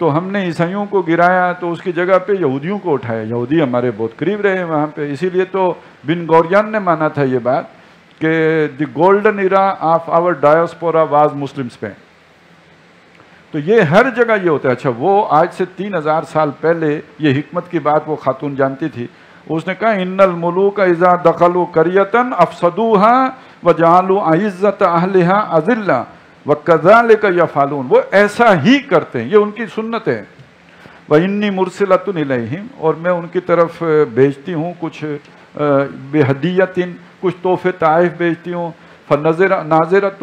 تو ہم نے عیسائیوں کو گرایا تو اس کی جگہ پہ یہودیوں کو اٹھایا، یہودی ہمارے بہت قریب رہے وہاں پہ، اسی لیے تو بن گوریان نے مانا تھا یہ بات کہ the golden era of our diaspora was Muslim Spain. تو یہ ہر جگہ یہ ہوتا ہے۔ اچھا وہ آج سے 3000 سال پہلے یہ حکمت کی بات وہ خاتون جانتی تھی، اس نے کہا ان الملوک اذا دخلوا قریۃ افسدوها وجعلوا عزت اہلها اذلہ وکذالک یفعلون، وہ ایسا ہی کرتے ہیں، یہ ان کی سنت ہے۔ وانی مرسلۃ الیہم، اور میں ان کی طرف بھیجتی ہوں کچھ بہدیۃ، کچھ تحفے طائف بھیجتی ہوں، فناظرۃ،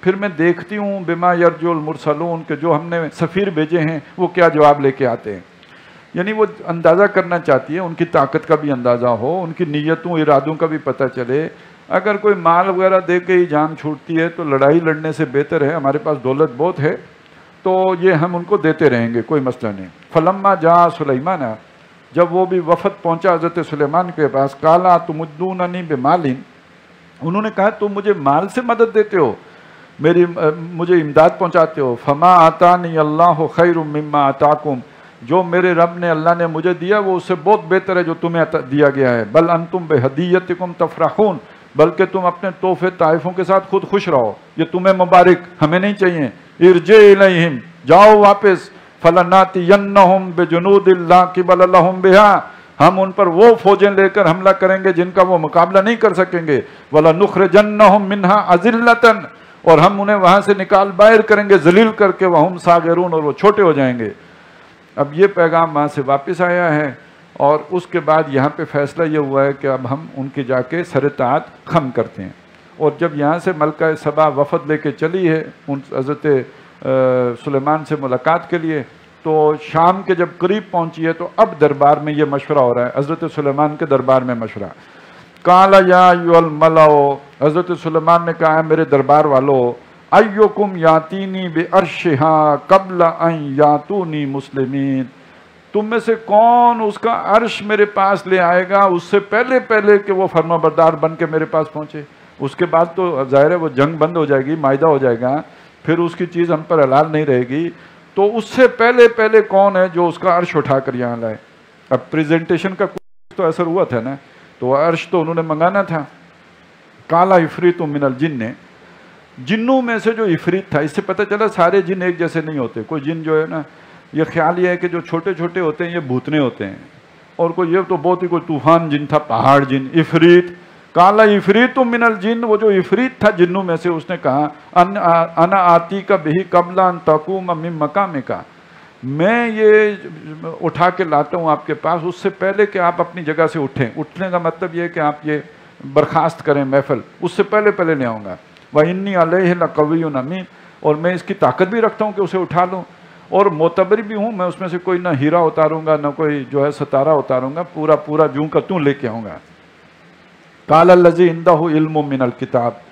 پھر میں دیکھتی ہوں بما یرجو المرسلون، کہ جو ہم نے سفیر بھیجے ہیں وہ کیا جواب لے کے آتے ہیں۔ یعنی وہ اندازہ کرنا چاہتی ہے، ان کی طاقت کا بھی اندازہ ہو، ان کی نیتوں ارادوں کا بھی پتہ چلے۔ اگر کوئی مال وغیرہ دے کے ہی جان چھوٹتی ہے تو لڑائی لڑنے سے بہتر ہے، ہمارے پاس دولت بہت ہے تو یہ ہم ان کو دیتے رہیں گے، کوئی مسئلہ نہیں۔ فلما جاء سلیمان، جب وہ بھی وفد پہنچا حضرت سلیمان کے پاس، قالا تمدوننی بمال، انہوں نے کہا تم مجھے مال سے مدد دیتے ہو، مجھے امداد پہنچاتے ہو، فما آتانی اللہ خیر مما آتاکم، جو میرے رب نے اللہ نے مجھے دیا وہ اس سے بہت بہتر ہے جو تمہیں دیا گیا ہے، بل انتم بہدیتکم تفرحون، بلکہ تم اپنے تحفے طائفوں کے ساتھ خود خوش رہو، یہ تمہیں مبارک، ہمیں نہیں چاہیے۔ ارجع الیہم، جاؤ واپس، فلناتینہم بجنود لا قبل لہم بہا، ہم ان پر وہ فوجیں لے کر حملہ کریں گے جن کا وہ مقابلہ نہیں کر سکیں گے، وَلَنُخْرِجَنَّهُمْ مِنْهَا أَذِلَّةً، اور ہم انہیں وہاں سے نکال باہر کریں گے ذلیل کر کے، وَهُمْ صَاغِرُونَ، اور وہ چھوٹے ہو جائیں گے۔ اب یہ پیغام وہاں سے واپس آیا ہے، اور اس کے بعد یہاں پہ فیصلہ یہ ہوا ہے کہ اب ہم ان کی جا کے سر طاعت خم کرتے ہیں۔ اور جب یہاں سے ملکہ سبا وفد لے کے چلی ہے ان حضرت سلیمان سے ملاقات کے لیے، تو شام کے جب قریب پہنچی ہے تو اب دربار میں یہ مشورہ ہو رہا ہے، حضرت سلیمان کے دربار میں مشورہ۔ قال یا ایھا الملأ، حضرت سلیمان نے کہا ہے میرے دربار والو، ایکم یاتینی بعرشھا قبل ان یاتونی مسلمین، تم میں سے کون اس کا عرش میرے پاس لے آئے گا اس سے پہلے پہلے کہ وہ فرما بردار بن کے میرے پاس پہنچے۔ اس کے بعد تو ظاہر ہے وہ جنگ بند ہو جائے گی، معاہدہ ہو جائے گا، پھر اس کی چیز ہم پر حلال نہیں رہے گی، تو اس سے پہلے پہلے کون ہے جو اس کا عرش اٹھا کر یہاں لائے۔ اب پریزنٹیشن کا کچھ تو اثر ہوا تھا نا، تو عرش تو انہوں نے منگانا تھا۔ قال عفریت من الجن، جنوں میں سے جو عفریت تھا، اس سے پتہ چلا سارے جن ایک جیسے نہیں ہوتے. کوئی جن جو ہے نا، یہ خیال یہ ہے کہ جو چھوٹے چھوٹے ہوتے ہیں یہ بھوتنے ہوتے ہیں، اور کوئی یہ تو بہت ہی کوئی طوفان جن تھا، پہاڑ جن. عفریت قال عفریت من الجن، وہ جو عفریت تھا جنوں میں سے، اس نے کہا انا آتی کا بہی قبل ان تقوم من مقامک، میں یہ اٹھا کے لاتا ہوں آپ کے پاس اس سے پہلے کہ آپ اپنی جگہ سے اٹھیں. اٹھنے کا مطلب یہ ہے کہ آپ یہ برخاست کریں محفل، اس سے پہلے لے آؤں گا. وَإِنِّي عَلَيْهِ لَقَوِيٌّ أَمِينٌ، اور میں اس کی طاقت بھی رکھتا ہوں کہ اسے اٹھا لوں، اور معتبر بھی ہوں. میں اس میں سے کوئی نہ ہیرا اتاروں گا نہ کوئی جو ہے ستارہ اتاروں گا، پورا جوں کا توں لے کے آؤں گا. قَالَ الَّذِي عِندَهُ عِلْمٌ مِّنَ الْكِتَابِ،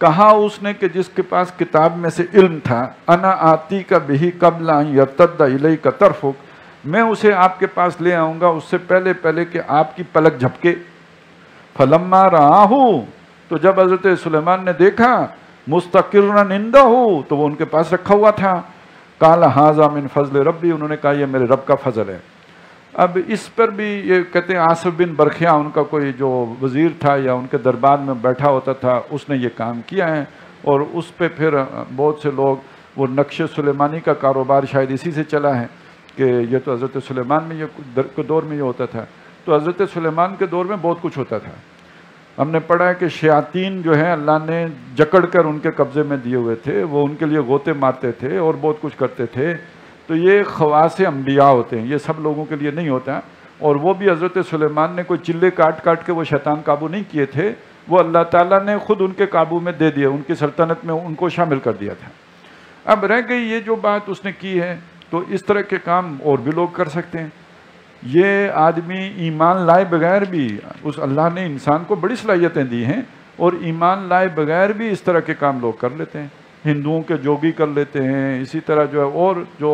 کہا اس نے کہ جس کے پاس کتاب میں سے علم تھا، انا آتی کا بہی قبل ان یرتد الیک طرفک، میں اسے آپ کے پاس لے آؤں گا اس سے پہلے کہ آپ کی پلک جھپکے. فلما رآہ، تو جب حضرت سلیمان نے دیکھا، مستقرا عندہ، تو وہ ان کے پاس رکھا ہوا تھا. قال ھذا من فضل ربی، انہوں نے کہا یہ میرے رب کا فضل ہے. اب اس پر بھی یہ کہتے ہیں آصف بن برخیا، ان کا کوئی جو وزیر تھا یا ان کے دربار میں بیٹھا ہوتا تھا، اس نے یہ کام کیا ہے، اور اس پہ پھر بہت سے لوگ، وہ نقش سلیمانی کا کاروبار شاید اسی سے چلا ہے کہ یہ تو حضرت سلیمان میں یہ دور میں یہ ہوتا تھا. تو حضرت سلیمان کے دور میں بہت کچھ ہوتا تھا. ہم نے پڑھا ہے کہ شیاطین جو ہیں اللہ نے جکڑ کر ان کے قبضے میں دیے ہوئے تھے، وہ ان کے لیے غوطے مارتے تھے اور بہت کچھ کرتے تھے. تو یہ خواص انبیاء ہوتے ہیں، یہ سب لوگوں کے لیے نہیں ہوتا. اور وہ بھی حضرت سلیمان نے کوئی چلے کاٹ کے وہ شیطان قابو نہیں کیے تھے، وہ اللہ تعالیٰ نے خود ان کے قابو میں دے دیا، ان کی سلطنت میں ان کو شامل کر دیا تھا. اب رہ گئی یہ جو بات اس نے کی ہے، تو اس طرح کے کام اور بھی لوگ کر سکتے ہیں. یہ آدمی ایمان لائے بغیر بھی، اس اللہ نے انسان کو بڑی صلاحیتیں دی ہیں، اور ایمان لائے بغیر بھی اس طرح کے کام لوگ کر لیتے ہیں. ہندوؤں کے جوگی کر لیتے ہیں، اسی طرح جو ہے اور جو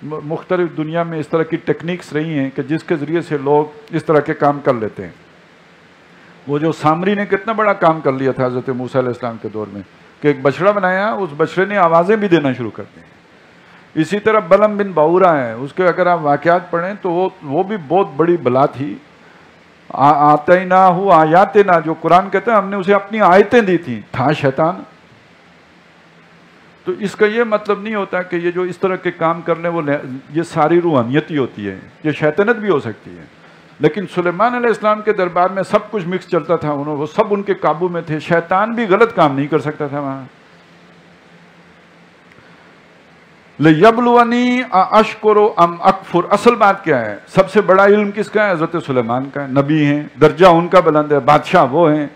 مختلف دنیا میں اس طرح کی ٹیکنیکس رہی ہیں کہ جس کے ذریعے سے لوگ اس طرح کے کام کر لیتے ہیں. وہ جو سامری نے کتنا بڑا کام کر لیا تھا حضرت موسیٰ علیہ السلام کے دور میں، کہ ایک بچڑا بنایا، اس بچڑے نے آوازیں بھی دینا شروع کر دی. اسی طرح بلم بن باورا ہے، اس کے اگر آپ واقعات پڑھیں تو وہ بھی بہت بڑی بلا تھی. آتیناہ آیاتنا، جو قرآن کہتا ہے ہم نے اسے اپنی آیتیں دی تھیں، تھا شیطان. تو اس کا یہ مطلب نہیں ہوتا کہ یہ جو اس طرح کے کام کرنے وہ یہ ساری روحانیت ہی ہوتی ہے، یہ شیطنت بھی ہو سکتی ہے. لیکن سلیمان علیہ السلام کے دربار میں سب کچھ مکس چلتا تھا، وہ سب ان کے قابو میں تھے، شیطان بھی غلط کام نہیں کر سکتا تھا وہاں. لِيَبْلُوَنِي أَأَشْكُرُ أَمْ أَكْفُرُ، اصل بات کیا ہے؟ سب سے بڑا علم کس کا ہے؟ حضرت سلیمان کا ہے. نبی ہیں، درجہ ان کا بلند ہے، بادشاہ وہ ہیں،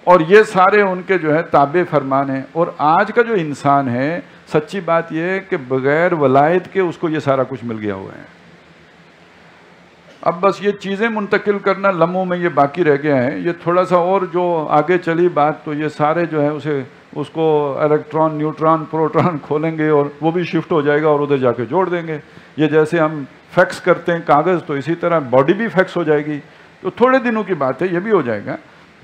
اور یہ سارے ان کے جو ہے تابع فرمان ہیں. اور آج کا جو انسان ہے، سچی بات یہ ہے کہ بغیر ولایت کے اس کو یہ سارا کچھ مل گیا ہوا ہے. اب بس یہ چیزیں منتقل کرنا لمحوں میں یہ باقی رہ گیا ہے. یہ تھوڑا سا اور جو آگے چلی بات، تو یہ سارے جو ہے اس کو الیکٹران، نیوٹران، پروٹون کھولیں گے اور وہ بھی شفٹ ہو جائے گا اور ادھر جا کے جوڑ دیں گے. یہ جیسے ہم فیکس کرتے ہیں کاغذ، تو اسی طرح باڈی بھی فیکس ہو جائے گی. تو تھوڑے دنوں کی بات ہے، یہ بھی ہو جائے گا.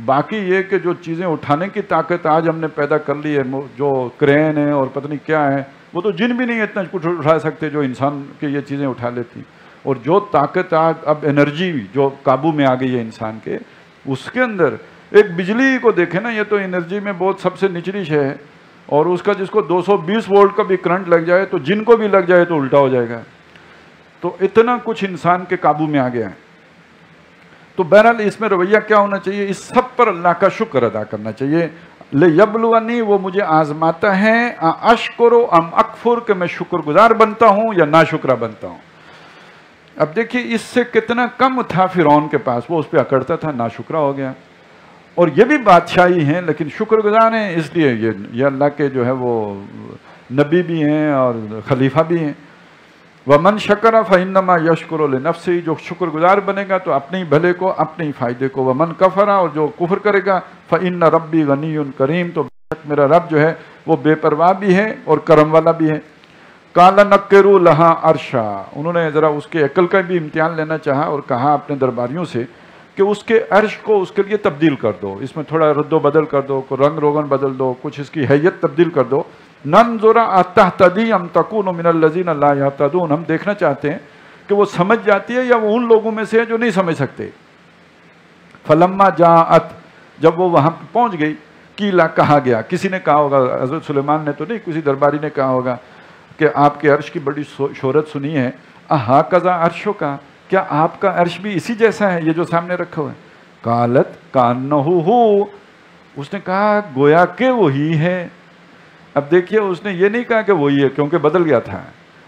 باقی یہ کہ جو چیزیں اٹھانے کی طاقت آج ہم نے پیدا کر لی ہے، جو کرین ہے اور پتہ نہیں کیا ہے، وہ تو جن بھی نہیں اتنا کچھ اٹھا سکتے جو انسان کے یہ چیزیں اٹھا لیتی. اور جو طاقت آج اب انرجی جو قابو میں آ گئی ہے انسان کے، اس کے اندر ایک بجلی کو دیکھیں نا، یہ تو انرجی میں بہت سب سے نچلی شے ہے، اور اس کا جس کو 220 وولٹ کا بھی کرنٹ لگ جائے تو جن کو بھی لگ جائے تو الٹا ہو جائے گا. تو اتنا کچھ انسان کے قابو میں آ گیا ہے. تو بہرحال اس میں رویہ کیا ہونا چاہیے؟ اس سب پر اللہ کا شکر ادا کرنا چاہیے. لِيَبْلُوَنِي، وہ مجھے آزماتا ہے، أَشْكُرُ أَمْ أَكْفُرُ، کہ میں شکر گزار بنتا ہوں یا ناشکرہ بنتا ہوں. اب دیکھیے اس سے کتنا کم تھا فرعون کے پاس، وہ اس پہ اکڑتا تھا، ناشکرہ ہو گیا. اور یہ بھی بادشاہی ہیں لیکن شکر گزار ہیں، اس لیے یہ اللہ کے جو ہے وہ نبی بھی ہیں اور خلیفہ بھی ہیں. وَمَنْ شَكَرَ فَإِنَّمَا يَشْكُرُ لِنَفْسِهِ، جو شکر گزار بنے گا تو اپنے بھلے کو، اپنے فائدے کو. وَمَنْ كَفَرَ، اور جو کفر کرے گا، فَإِنَّ رَبِّي غَنِيٌّ كَرِيمٌ، تو میرا رب جو ہے وہ بے پرواہ بھی ہے اور کرم والا بھی ہے. قَالَ نَكِّرُوا لَهَا عَرْشَهَا، انہوں نے ذرا اس کے عقل کا بھی امتحان لینا چاہا اور کہا اپنے درباریوں سے کہ اس کے عرش کو اس کے لیے تبدیل کر دو، اس میں تھوڑا رد و بدل کر دو، کوئی رنگ روغن بدل دو، کچھ اس کی حیت تبدیل کر دو. ننظر اتهتدی ام تکون من الذین لا یهتدون، ہم دیکھنا چاہتے ہیں کہ وہ سمجھ جاتی ہے یا وہ ان لوگوں میں سے ہے جو نہیں سمجھ سکتے. فلما جاءت، جب وہ وہاں پہنچ گئی، کیلا کہا گیا، کسی نے کہا ہوگا، حضرت سلیمان نے تو نہیں، کسی درباری نے کہا ہوگا کہ آپ کے عرش کی بڑی شہرت سنی ہے، اہاکذا عرشو کا، کیا آپ کا عرش بھی اسی جیسا ہے یہ جو سامنے رکھا ہوا ہے؟ قالت کانہو ہو، اس نے کہا گویا کہ وہی ہے۔ اب دیکھیے اس نے یہ نہیں کہا کہ وہی ہے کیونکہ بدل گیا تھا،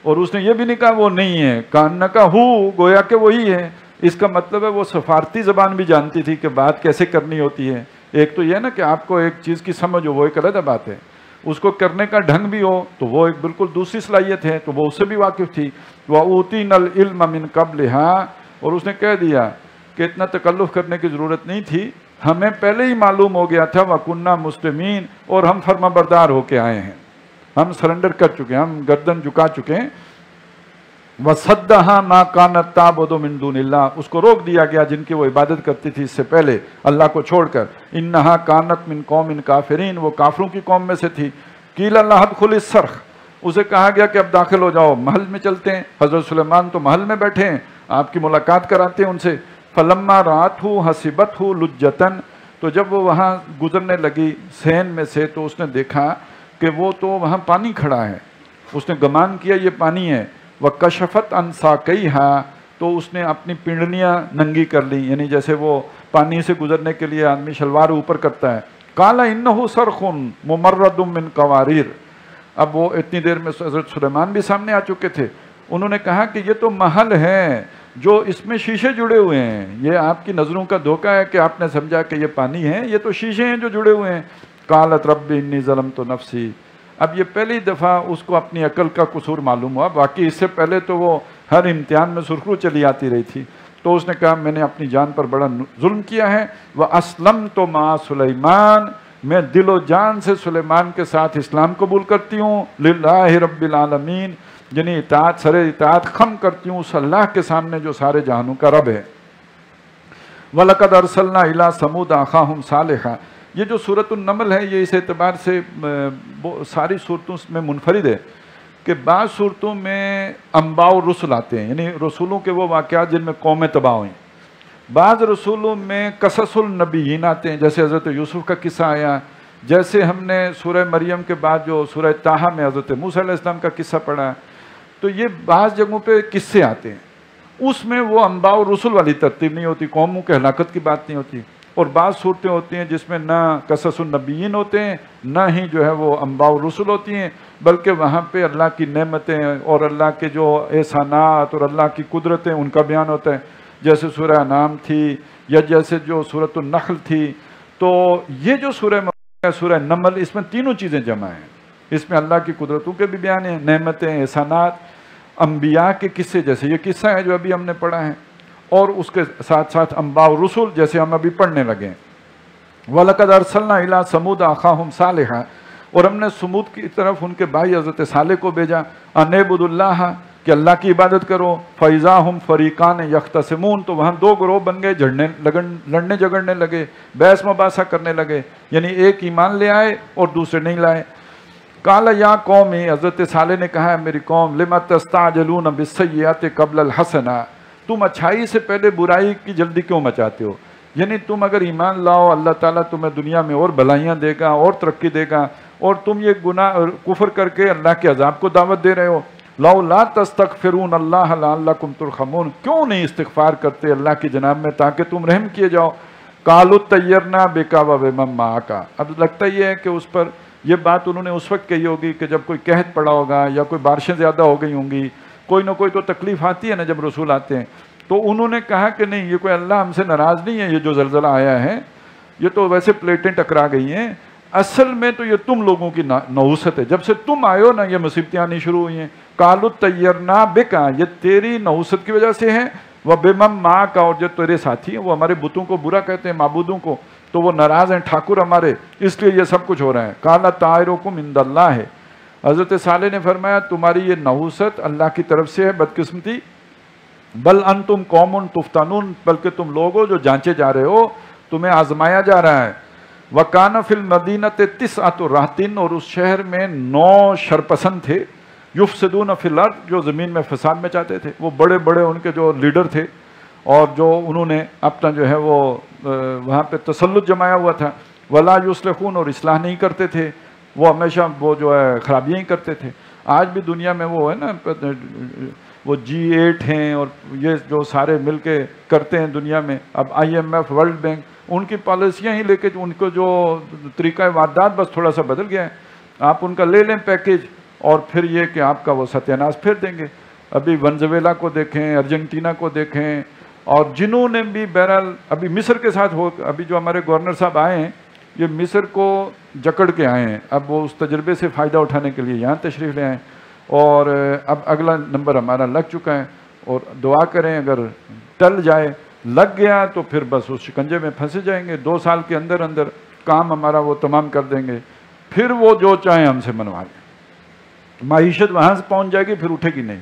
اور اس نے یہ بھی نہیں کہا وہ نہیں ہے، کان کا ہو گویا کہ وہی ہے۔ اس کا مطلب ہے وہ سفارتی زبان بھی جانتی تھی کہ بات کیسے کرنی ہوتی ہے۔ ایک تو یہ نا کہ آپ کو ایک چیز کی سمجھ ہو، وہ ایک علیحدہ بات ہے، اس کو کرنے کا ڈھنگ بھی ہو تو وہ ایک بالکل دوسری صلاحیت ہے، تو وہ اس سے بھی واقف تھی۔ وَأُوتِينَا الْعِلْمَ مِنْ قَبْلِهَا، اور اس نے کہہ دیا کہ اتنا تکلف کرنے کی ضرورت نہیں تھی، ہمیں پہلے ہی معلوم ہو گیا تھا، وَكُنَّا مُسْلِمِينَ، اور ہم فرما بردار ہو کے آئے ہیں، ہم سرنڈر کر چکے ہیں، ہم گردن جھکا چکے ہیں۔ وَصَدَّهَا مَا كَانَتْ تَعْبُدُ مِن دُونِ اللَّهِ، اس کو روک دیا گیا جن کی وہ عبادت کرتی تھی اس سے پہلے اللہ کو چھوڑ کر۔ إِنَّهَا كَانَتْ مِن قَوْمٍ كَافِرِينَ، وہ کافروں کی قوم میں سے تھی۔ قِيلَ لَهَا ادْخُلِ الصَّرْخَ، اسے کہا گیا کہ اب داخل ہو جاؤ، محل میں چلتے ہیں۔ حضرت سلیمان تو محل میں بیٹھے ہیں، آپ کی ملاقات کراتے ہیں ان سے۔ فَلَمَّا رَأَتْهُ حَسِبَتْهُ لُجَّةً، تو جب وہ وہاں گزرنے لگی صحن میں سے تو اس نے دیکھا کہ وہ تو وہاں پانی کھڑا ہے، اس نے گمان کیا یہ پانی ہے۔ وَكَشَفَتْ عَنْ سَاقَيْهَا، تو اس نے اپنی پنڈلیاں ننگی کر لی، یعنی جیسے وہ پانی سے گزرنے کے لیے آدمی شلوار اوپر کرتا ہے۔ قَالَ إِنَّهُ صَرْخٌ مُمَرَّدٌ مِّن قَوَارِيرَ، اب وہ اتنی دیر میں حضرت سلیمان بھی سامنے آ چکے تھے، انہوں نے کہا کہ یہ تو محل ہے جو اس میں شیشے جڑے ہوئے ہیں، یہ آپ کی نظروں کا دھوکہ ہے کہ آپ نے سمجھا کہ یہ پانی ہے، یہ تو شیشے ہیں جو جڑے ہوئے ہیں۔ قالت رب انی ظلمت نفسی، اب یہ پہلی دفعہ اس کو اپنی عقل کا قصور معلوم ہوا، باقی اس سے پہلے تو وہ ہر امتحان میں سرخرو چلی آتی رہی تھی۔ تو اس نے کہا میں نے اپنی جان پر بڑا ظلم کیا ہے، وَأَسْلَمْتُ مَعَ سُلَيْمَانَ، میں دل و جان سے سلیمان کے ساتھ اسلام قبول کرتی ہوں، للہ رب العالمین، یعنی اطاعت سر اطاعت خم کرتی ہوں اس اللہ کے سامنے جو سارے جہانوں کا رب ہے۔ وَلَقَدْ أَرْسَلْنَا إِلَىٰ ثَمُودَ أَخَاهُمْ صَالِحًا، یہ جو سورۃ النمل ہے یہ اس اعتبار سے ساری صورتوں میں منفرد ہے کہ بعض صورتوں میں انباء الرسل آتے ہیں، یعنی رسولوں کے وہ واقعات جن میں قومیں تباہ ہوئیں۔ بعض رسولوں میں قصص النبیین آتے ہیں، جیسے حضرت یوسف کا قصہ آیا، جیسے ہم نے سورہ مریم کے بعد جو سورہ طٰہٰ میں حضرت موسیٰ علیہ السلام کا قصہ پڑھا، تو یہ بعض جگہوں پہ قصے آتے ہیں، اس میں وہ انباء الرسل والی ترتیب نہیں ہوتی، قوموں کے ہلاکت کی بات نہیں ہوتی۔ اور بعض صورتیں ہوتی ہیں جس میں نہ قصص النبیین ہوتے ہیں، نہ ہی جو ہے وہ انباء الرسل ہوتی ہیں، بلکہ وہاں پہ اللہ کی نعمتیں اور اللہ کے جو احسانات اور اللہ کی قدرتیں ان کا بیان ہوتا ہے، جیسے سورہ انعام تھی یا جیسے جو سورۃ النحل تھی۔ تو یہ جو سورہ نمل، اس میں تینوں چیزیں جمع ہیں، اس میں اللہ کی قدرتوں کے بھی بیان ہیں، نعمتیں، احسانات، انبیاء کے قصے جیسے یہ قصہ ہے جو ابھی ہم نے پڑھا ہے، اور اس کے ساتھ ساتھ انباء الرسل جیسے ہم ابھی پڑھنے لگے ہیں۔ وَلَقَدْ أَرْسَلْنَا إِلَىٰ ثَمُودَ أَخَاهُمْ صَالِحًا، اور ہم نے سمود کی طرف ان کے بھائی حضرت صالح کو بھیجا، أَنِ اعْبُدُوا اللَّهَ، کہ اللہ کی عبادت کرو۔ فَإِذَا هُمْ فَرِيقَانِ يَخْتَصِمُونَ، تو وہاں دو گروہ بن گئے، لڑنے جھگڑنے لگے، بحث مباحثہ کرنے لگے، یعنی ایک ایمان لے آئے اور دوسرے نہیں لائے۔ قال یا قوم، حضرت صالح نے کہا میری قوم، لِمَ تَسْتَعْجِلُونَ بِالسَّيِّئَةِ قَبْلَ الْحَسَنَةِ، تم اچھائی سے پہلے برائی کی جلدی کیوں مچاتے ہو؟ یعنی تم اگر ایمان لاؤ اللہ تعالیٰ تمہیں دنیا میں اور بھلائیاں دے گا اور ترقی دے گا، اور تم یہ گناہ کفر کر کے اللہ کے عذاب کو دعوت دے رہے ہو۔ لَوْ لَا تَسْتَغْفِرُونَ اللَّهَ لَعَلَّكُمْ تُرْحَمُونَ، کیوں نہیں استغفار کرتے اللہ کی جناب میں تاکہ تم رحم کیے جاؤ۔ قَالُوا اطَّيَّرْنَا بِكَ وَبِمَن مَّعَكَ، اب لگتا یہ ہے کہ اس پر یہ بات انہوں نے اس وقت کہی ہوگی کہ جب کوئی قحط پڑا ہوگا یا کوئی بارشیں زیادہ ہو گئی ہوں گی، کوئی نہ کوئی تو تکلیف آتی ہے نا جب رسول آتے ہیں۔ تو انہوں نے کہا کہ نہیں، یہ کوئی اللہ ہم سے ناراض نہیں ہے، یہ جو زلزلہ آیا ہے یہ تو ویسے پلیٹیں ٹکرا گئی ہیں، اصل میں تو یہ تم لوگوں کی نحوست ہے، جب سے تم آئے ہو نا یہ مصیبتیں آنی شروع ہوئی ہیں۔ قَالُوا اطَّيَّرْنَا بِكَ، یہ تیری نحوست کی وجہ سے ہے، وَبِمَن مَّعَكَ، اور جو تیرے ساتھی ہیں وہ ہمارے بتوں کو برا کہتے ہیں، معبودوں کو، تو وہ ناراض ہیں ٹھاکر ہمارے، اس لیے یہ سب کچھ ہو رہا ہے۔ قَالَ طَائِرُكُمْ عِندَ اللَّهِ، حضرت صالح نے فرمایا تمہاری یہ نحوست اللہ کی طرف سے ہے، بدقسمتی۔ بل انتم قوم تفتنون، بلکہ تم لوگ ہو جو جانچے جا رہے ہو، تمہیں آزمایا جا رہا ہے۔ وَكَانَ فِي الْمَدِينَةِ تِسْعَةُ رَهْطٍ، اور اس شہر میں 9 شرپسند تھے، يُفْسِدُونَ فِي الْأَرْضِ، جو زمین میں فساد مچاتے تھے، وہ بڑے بڑے ان کے جو لیڈر تھے، اور جو انہوں نے اپنا جو ہے وہ وہاں پہ تسلط جمایا ہوا تھا۔ ولا یصلحون، اور اصلاح نہیں کرتے تھے، وہ ہمیشہ وہ جو ہے خرابیاں ہی کرتے تھے۔ آج بھی دنیا میں وہ ہے نا، وہ G8 ہیں اور یہ جو سارے مل کے کرتے ہیں دنیا میں، اب IMF، ورلڈ بینک، ان کی پالیسیاں ہی لے کے ان کو جو طریقہ واردات بس تھوڑا سا بدل گیا ہے۔ آپ ان کا لے لیں پیکیج اور پھر یہ کہ آپ کا وہ ستیہ ناش پھیر دیں گے۔ ابھی ونزویلا کو دیکھیں، ارجنٹینا کو دیکھیں، اور جنہوں نے بھی بہرحال ابھی مصر کے ساتھ ابھی جو ہمارے گورنر صاحب آئے ہیں یہ مصر کو جکڑ کے آئے ہیں، اب وہ اس تجربے سے فائدہ اٹھانے کے لیے یہاں تشریف لے آئے، اور اب اگلا نمبر ہمارا لگ چکا ہے، اور دعا کریں اگر ٹل جائے، لگ گیا تو پھر بس اس شکنجے میں پھنسے جائیں گے، 2 سال کے اندر اندر کام ہمارا وہ تمام کر دیں گے، پھر وہ جو چاہیں ہم سے منوا لیں، معیشت وہاں سے پہنچ جائے گی، پھر اٹھے گی نہیں۔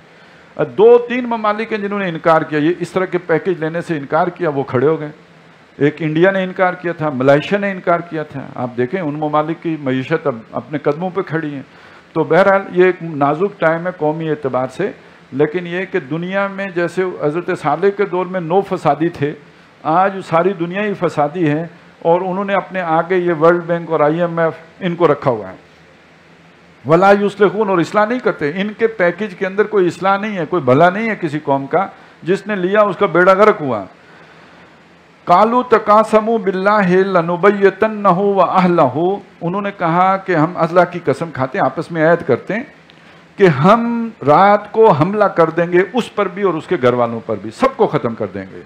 2-3 ممالک ہیں جنہوں نے انکار کیا، یہ اس طرح کے پیکیج لینے سے انکار کیا، وہ کھڑے ہو گئے۔ ایک انڈیا نے انکار کیا تھا، ملائیشیا نے انکار کیا تھا، آپ دیکھیں ان ممالک کی معیشت اب اپنے قدموں پہ کھڑی ہیں۔ تو بہرحال یہ ایک نازک ٹائم ہے قومی اعتبار سے، لیکن یہ کہ دنیا میں جیسے حضرت صالح کے دور میں 9 فسادی تھے، آج ساری دنیا ہی فسادی ہے، اور انہوں نے اپنے آگے یہ ورلڈ بینک اور IMF ان کو رکھا ہوا ہے۔ ولا یصلحون، اور اصلاح نہیں کرتے، ان کے پیکیج کے اندر کوئی اصلاح نہیں ہے، کوئی بھلا نہیں ہے کسی قوم کا، جس نے لیا اس کا بیڑا غرق ہوا۔ قالوا تقاسموا باللہ لنبیتنہ واہلہ، انہوں نے کہا کہ ہم اللہ کی قسم کھاتے ہیں، آپس میں عہد کرتے ہیں کہ ہم رات کو حملہ کر دیں گے اس پر بھی اور اس کے گھر والوں پر بھی، سب کو ختم کر دیں گے،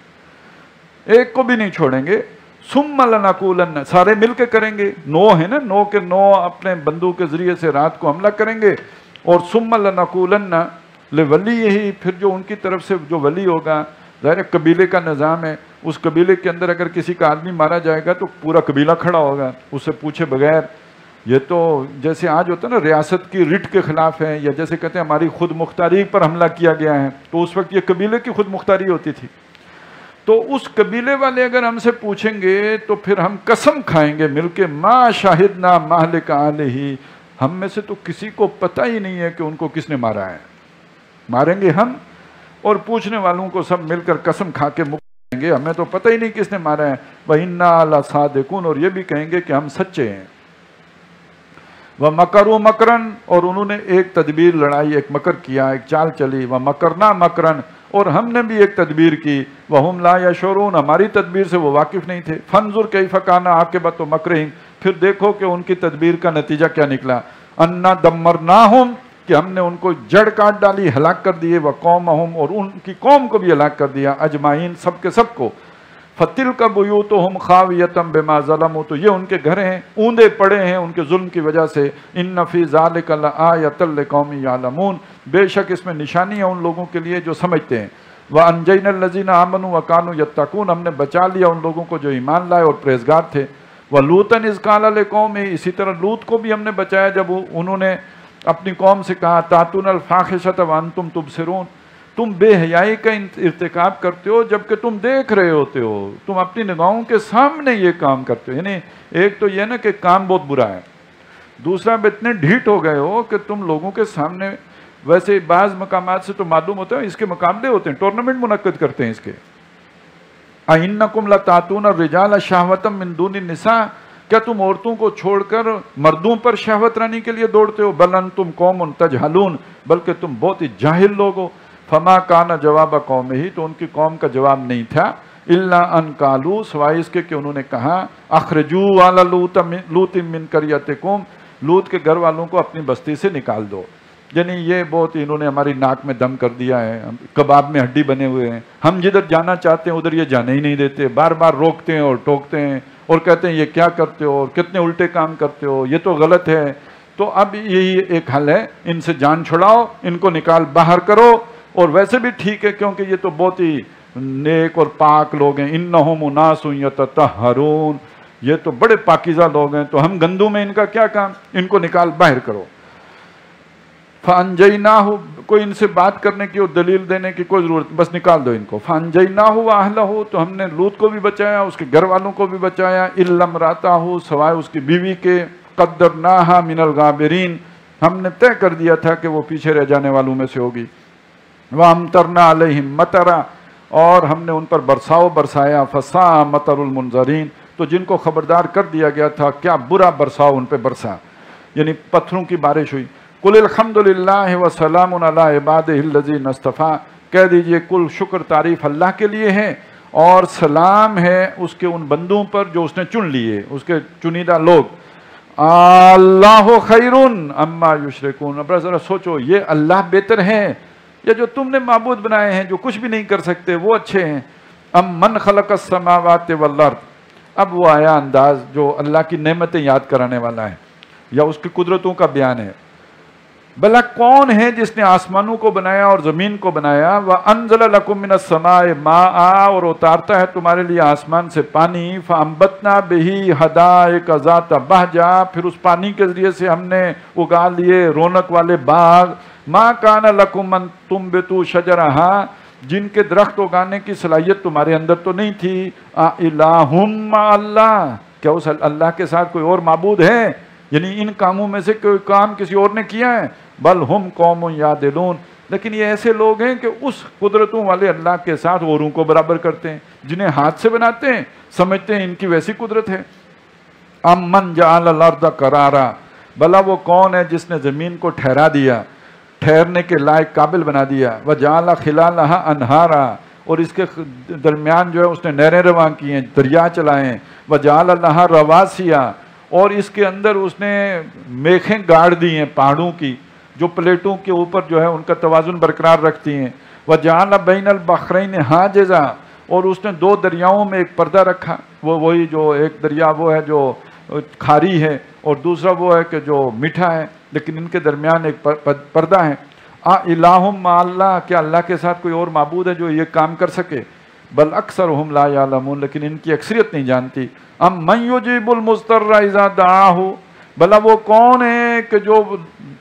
ایک کو بھی نہیں چھوڑیں گے۔ ثم لنقولن، سارے مل کے کریں گے، 9 ہے نا، 9 کے 9 اپنے بندوق کے ذریعے سے رات کو حملہ کریں گے، اور ثم لنقولن لولیہ، پھر جو ان کی طرف سے جو ولی ہوگا، ظاہر قبیلے کا نظام ہے، اس قبیلے کے اندر اگر کسی کا آدمی مارا جائے گا تو پورا قبیلہ کھڑا ہوگا اس سے پوچھے بغیر۔ یہ تو جیسے آج ہوتا ہے نا ریاست کی رٹ کے خلاف ہے، یا جیسے کہتے ہیں ہماری خود مختاری پر حملہ کیا گیا ہے، تو اس وقت یہ قبیلے کی خود مختاری ہوتی تھی۔ تو اس قبیلے والے اگر ہم سے پوچھیں گے تو پھر ہم قسم کھائیں گے مل کے، ما شاہدنا مہلک اہلہ، ہم میں سے تو کسی کو پتہ ہی نہیں ہے کہ ان کو کس نے مارا ہے، ماریں گے ہم، اور پوچھنے والوں کو سب مل کر قسم کھا کے مکیں گے ہمیں تو پتہ ہی نہیں کس نے مارا ہے۔ وَإِنَّا لَصَادِقُونَ، اور یہ بھی کہیں گے کہ ہم سچے ہیں۔ وَمَكَرُوا مَكْرًا، اور انہوں نے ایک تدبیر لڑائی، ایک مکر کیا، ایک چال چلی۔ وَمَكَرْنَا مَكْرًا، اور ہم نے بھی ایک تدبیر کی۔ وَهُمْ لَا يَشْعُرُونَ، ہماری تدبیر سے وہ واقف نہیں تھے۔ فَانظُرْ كَيْفَ كَانَ عَاقِبَةُ مَكْرِهِمْ، پھر دیکھو کہ ان کی تدبیر کا نتیجہ کیا نکلا۔ أَنَّا دَمَّرْنَاهُمْ، کہ ہم نے ان کو جڑ کاٹ ڈالی، ہلاک کر دیے۔ وَقَوْمَهُمْ، اور ان کی قوم کو بھی ہلاک کر دیا، اجمعین، سب کے سب کو۔ فَتِلْكَ بُيُوتُهُمْ خَاوِيَةً بِمَا ظَلَمُوا، تو یہ ان کے گھر ہیں اوندے پڑے ہیں ان کے ظلم کی وجہ سے۔ إِنَّ فِي ذَلِكَ لَآيَةً لِقَوْمٍ يَعْلَمُونَ، بے شک اس میں نشانی ہے ان لوگوں کے لیے جو سمجھتے ہیں۔ وَأَنْجَيْنَا الَّذِينَ آمَنُوا وَكَانُوا يَتَّقُونَ، ہم نے بچا لیا ان لوگوں کو جو ایمان لائے اور پرہیزگار تھے۔ وَلُوطًا إِذْ قَالَ لِقَوْمِهِ، اسی طرح لوط کو بھی ہم نے بچایا جب انہوں نے اپنی قوم سے کہا، تَأْتُونَ الْفَاحِشَةَ وَأَنْتُمْ تُبْصِرُونَ، تم بے حیائی کا ارتکاب کرتے ہو جبکہ تم دیکھ رہے ہوتے ہو، تم اپنی نگاہوں کے سامنے یہ کام کرتے ہو۔ یعنی ایک تو یہ نا کہ کام بہت برا ہے، دوسرا اب اتنے ڈھیٹ ہو گئے ہو کہ تم لوگوں کے سامنے، ویسے بعض مقامات سے تو معلوم ہوتا ہے اس کے مقابلے ہوتے ہیں، ٹورنامنٹ منعقد کرتے ہیں اس کے۔ أَإِنَّكُمْ لَتَأْتُونَ الرِّجَالَ شَهْوَةً مِّن دُونِ النِّسَاءِ، کیا تم عورتوں کو چھوڑ کر مردوں پر شہوت رانی کے لیے دوڑتے ہو؟ بل انتم قوم تجہلون، بلکہ تم بہت ہی جاہل لوگ ہو۔ فما کان جواب قومہ، تو ان کی قوم کا جواب نہیں تھا، الا ان قالوا، سوائے اس کے کہ انہوں نے کہا، اخرجوا آل لوط من قریتکم، لوط کے گھر والوں کو اپنی بستی سے نکال دو۔ یعنی یہ بہت انہوں نے ہماری ناک میں دم کر دیا ہے، کباب میں ہڈی بنے ہوئے ہیں، ہم جدھر جانا چاہتے ہیں ادھر یہ جانے ہی نہیں دیتے، بار بار روکتے ہیں اور ٹوکتے ہیں اور کہتے ہیں یہ کیا کرتے ہو اور کتنے الٹے کام کرتے ہو، یہ تو غلط ہے۔ تو اب یہی ایک حل ہے، ان سے جان چھڑاؤ، ان کو نکال باہر کرو، اور ویسے بھی ٹھیک ہے کیونکہ یہ تو بہت ہی نیک اور پاک لوگ ہیں، انہم اناس یتطہرون، یہ تو بڑے پاکیزہ لوگ ہیں، تو ہم گندوں میں ان کا کیا کام، ان کو نکال باہر کرو۔ فَأَنْجَيْنَاهُ، کوئی ان سے بات کرنے کی اور دلیل دینے کی کوئی ضرورت، بس نکال دو ان کو۔ فَأَنْجَيْنَاهُ وَأَهْلَهُ، تو ہم نے لوط کو بھی بچایا، اس کے گھر والوں کو بھی بچایا، إِلَّا امْرَأَتَهُ، سوائے اس کی بیوی کے، قَدَّرْنَاهَا مِنَ الْغَابِرِينَ، ہم نے طے کر دیا تھا کہ وہ پیچھے رہ جانے والوں میں سے ہوگی۔ وَأَمْطَرْنَا عَلَيْهِمْ مَطَرًا، اور ہم نے ان پر برساؤ برسایا، فَسَاءَ مَطَرُ الْمُنذَرِينَ، تو جن کو خبردار کر دیا گیا تھا کیا برا برساؤ ان پہ برسا، یعنی پتھروں کی بارش ہوئی۔ قل الحمدللہ وسلام علی عبادہ الذین اصطفیٰ، کہہ دیجئے کل شکر تعریف اللہ کے لیے ہے اور سلام ہے اس کے ان بندوں پر جو اس نے چن لیے، اس کے چنیدہ لوگ۔ اللہ خیر اما یشرکون، اب ذرا سوچو یہ اللہ بہتر ہے یا جو تم نے معبود بنائے ہیں جو کچھ بھی نہیں کر سکتے وہ اچھے ہیں؟ ام من خلق السماوات والارض، اب وہ آیا انداز جو اللہ کی نعمتیں یاد کرانے والا ہے یا اس کی قدرتوں کا بیان ہے۔ بھلا کون ہے جس نے آسمانوں کو بنایا اور زمین کو بنایا؟ وَأَنزَلَ لَكُم مِّنَ السَّمَاءِ مَاءً، اور اتارتا ہے تمہارے لیے آسمان سے پانی، فَأَنبَتْنَا بِهِ حَدَائِقَ ذَاتَ بَهْجَةٍ، پھر اس پانی کے ذریعے سے ہم نے اگا لیے رونق والے باغ، مَا كَانَ لَكُمْ أَن تُنبِتُوا شَجَرَهَا، جن کے درخت اگانے کی صلاحیت تمہارے اندر تو نہیں تھی۔ اِلَٰهٌ مَّعَ اللَّهِ، کیا اس اللہ کے ساتھ کوئی اور معبود ہے؟ یعنی ان کاموں میں سے کوئی کام کسی اور نے کیا ہے؟ بل ہم قوم یعدلون، لیکن یہ ایسے لوگ ہیں کہ اس قدرتوں والے اللہ کے ساتھ اوروں کو برابر کرتے ہیں، جنہیں ہاتھ سے بناتے ہیں، سمجھتے ہیں ان کی ویسی قدرت ہے۔ امن جعل الارض قرارا، بھلا وہ کون ہے جس نے زمین کو ٹھہرا دیا، ٹھہرنے کے لائق قابل بنا دیا، وجعل خلالها انہارا، اور اس کے درمیان جو ہے اس نے نہریں رواں کی ہیں، دریا چلائے ہیں، وجعل لها رواسیا، اور اس کے اندر اس نے میخیں گاڑ دی ہیں پہاڑوں کی جو پلیٹوں کے اوپر جو ہے ان کا توازن برقرار رکھتی ہیں۔ وَجَعَلَ بَيْنَ الْبَحْرَيْنِ حَاجِزًا، اور اس نے دو دریاؤں میں ایک پردہ رکھا، وہی جو ایک دریا وہ ہے جو کھاری ہے اور دوسرا وہ ہے کہ جو میٹھا ہے، لیکن ان کے درمیان ایک پردہ ہے۔ الہ مع اللہ، کیا اللہ کے ساتھ کوئی اور معبود ہے جو یہ کام کر سکے؟ بل اکثرهم لا یعلمون، لیکن ان کی اکثریت نہیں جانتی۔ ام من یجیب المضطر اذا دعاہ، بھلا وہ کون ہے کہ جو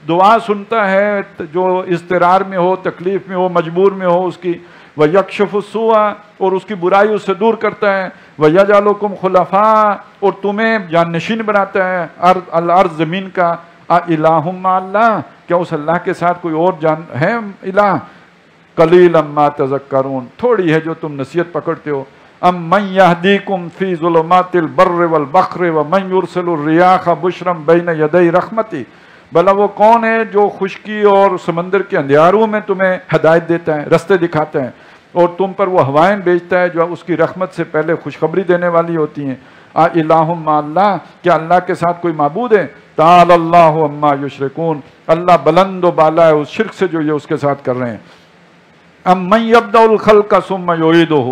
دعا سنتا ہے جو اضطرار میں ہو، تکلیف میں ہو، مجبور میں ہو اس کی، وَيَكْشِفُ السُّوءَ، اور اس کی برائی اس سے دور کرتا ہے، وَيَجْعَلُكُمْ خُلَفَاءَ، اور تمہیں جانشین بناتا ہے الارض زمین کا۔ الہ مع اللہ، کیا اس اللہ کے ساتھ کوئی اور جان ہے الہ؟ قلیلا ما تذکرون، تھوڑی ہے جو تم نصیحت پکڑتے ہو۔ ام من یہدیکم فی ظلمات البر والبحر ومن یرسل الریاح بشرا بین یدی رحمتی، بھلا وہ کون ہے جو خشکی اور سمندر کے اندھیاروں میں تمہیں ہدایت دیتا ہے، رستے دکھاتا ہے، اور تم پر وہ ہوائیں بھیجتا ہے جو اس کی رحمت سے پہلے خوشخبری دینے والی ہوتی ہیں۔ الہ مع اللہ، کیا اللہ کے ساتھ کوئی معبود ہے؟ تعالی اللہ عما یشرکون، اللہ بلند و بالا ہے اس شرک سے جو یہ اس کے ساتھ کر رہے ہیں۔ ام من یبدأ الخلق ثم یعیدہ،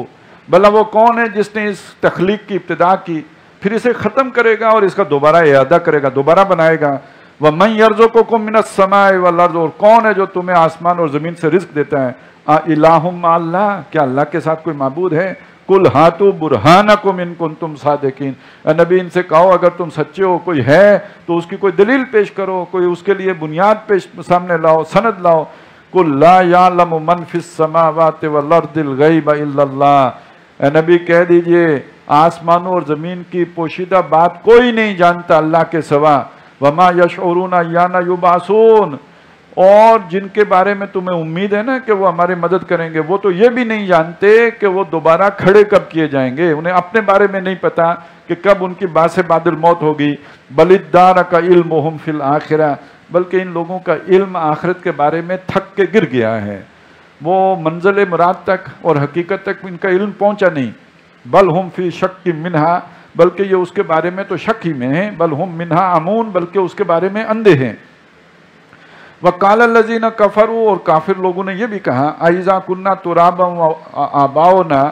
بھلا وہ کون ہے جس نے اس تخلیق کی ابتدا کی پھر اسے ختم کرے گا اور اس کا دوبارہ اعادہ کرے گا، دوبارہ بنائے گا۔ وَمَن يَرْزُقُكُم مِّنَ السَّمَاءِ وَالْأَرْضِ، اور کون ہے جو تمہیں آسمان اور زمین سے رزق دیتا ہے؟ الہ مع اللہ، کیا اللہ کے ساتھ کوئی معبود ہے؟ قُلْ هَاتُوا بُرْهَانَكُمْ إِن كُنتُمْ صَادِقِينَ، اے نبی ان سے کہو اگر تم سچے ہو، کوئی ہے تو اس کی کوئی دلیل پیش کرو، کوئی اس کے لیے بنیاد پیش سامنے لاؤ، سند لاؤ۔ قُلْ لَا يَعْلَمُ مَنْ فِي السَّمَاوَاتِ وَالْأَرْضِ الْغَيْبَ إِلَّا اللَّهُ، اے نبی کہہ دیجئے آسمانوں اور زمین کی پوشیدہ بات کوئی نہیں جانتا اللہ کے سوا۔ وَمَا يَشْعُرُونَ أَيَّانَ يُبْعَثُونَ، اور جن کے بارے میں تمہیں امید ہے نا کہ وہ ہماری مدد کریں گے، وہ تو یہ بھی نہیں جانتے کہ وہ دوبارہ کھڑے کب کیے جائیں گے، انہیں اپنے بارے میں نہیں پتا کہ کب ان کی بعث بعد الموت ہوگی۔ بَلِ ادَّارَكَ عِلْمُهُمْ فِي الْآخِرَةِ، بلکہ ان لوگوں کا علم آخرت کے بارے میں تھک کے گر گیا ہے، وہ منزل مراد تک اور حقیقت تک ان کا علم پہنچا نہیں۔ بل ہم فی شک منہا، بلکہ یہ اس کے بارے میں تو شک ہی میں ہیں، بل ہم منہا عمون، بلکہ اس کے بارے میں اندھے ہیں۔ وقال الذین کفروا، اور کافر لوگوں نے یہ بھی کہا، اذا کنا ترابا وآباؤنا،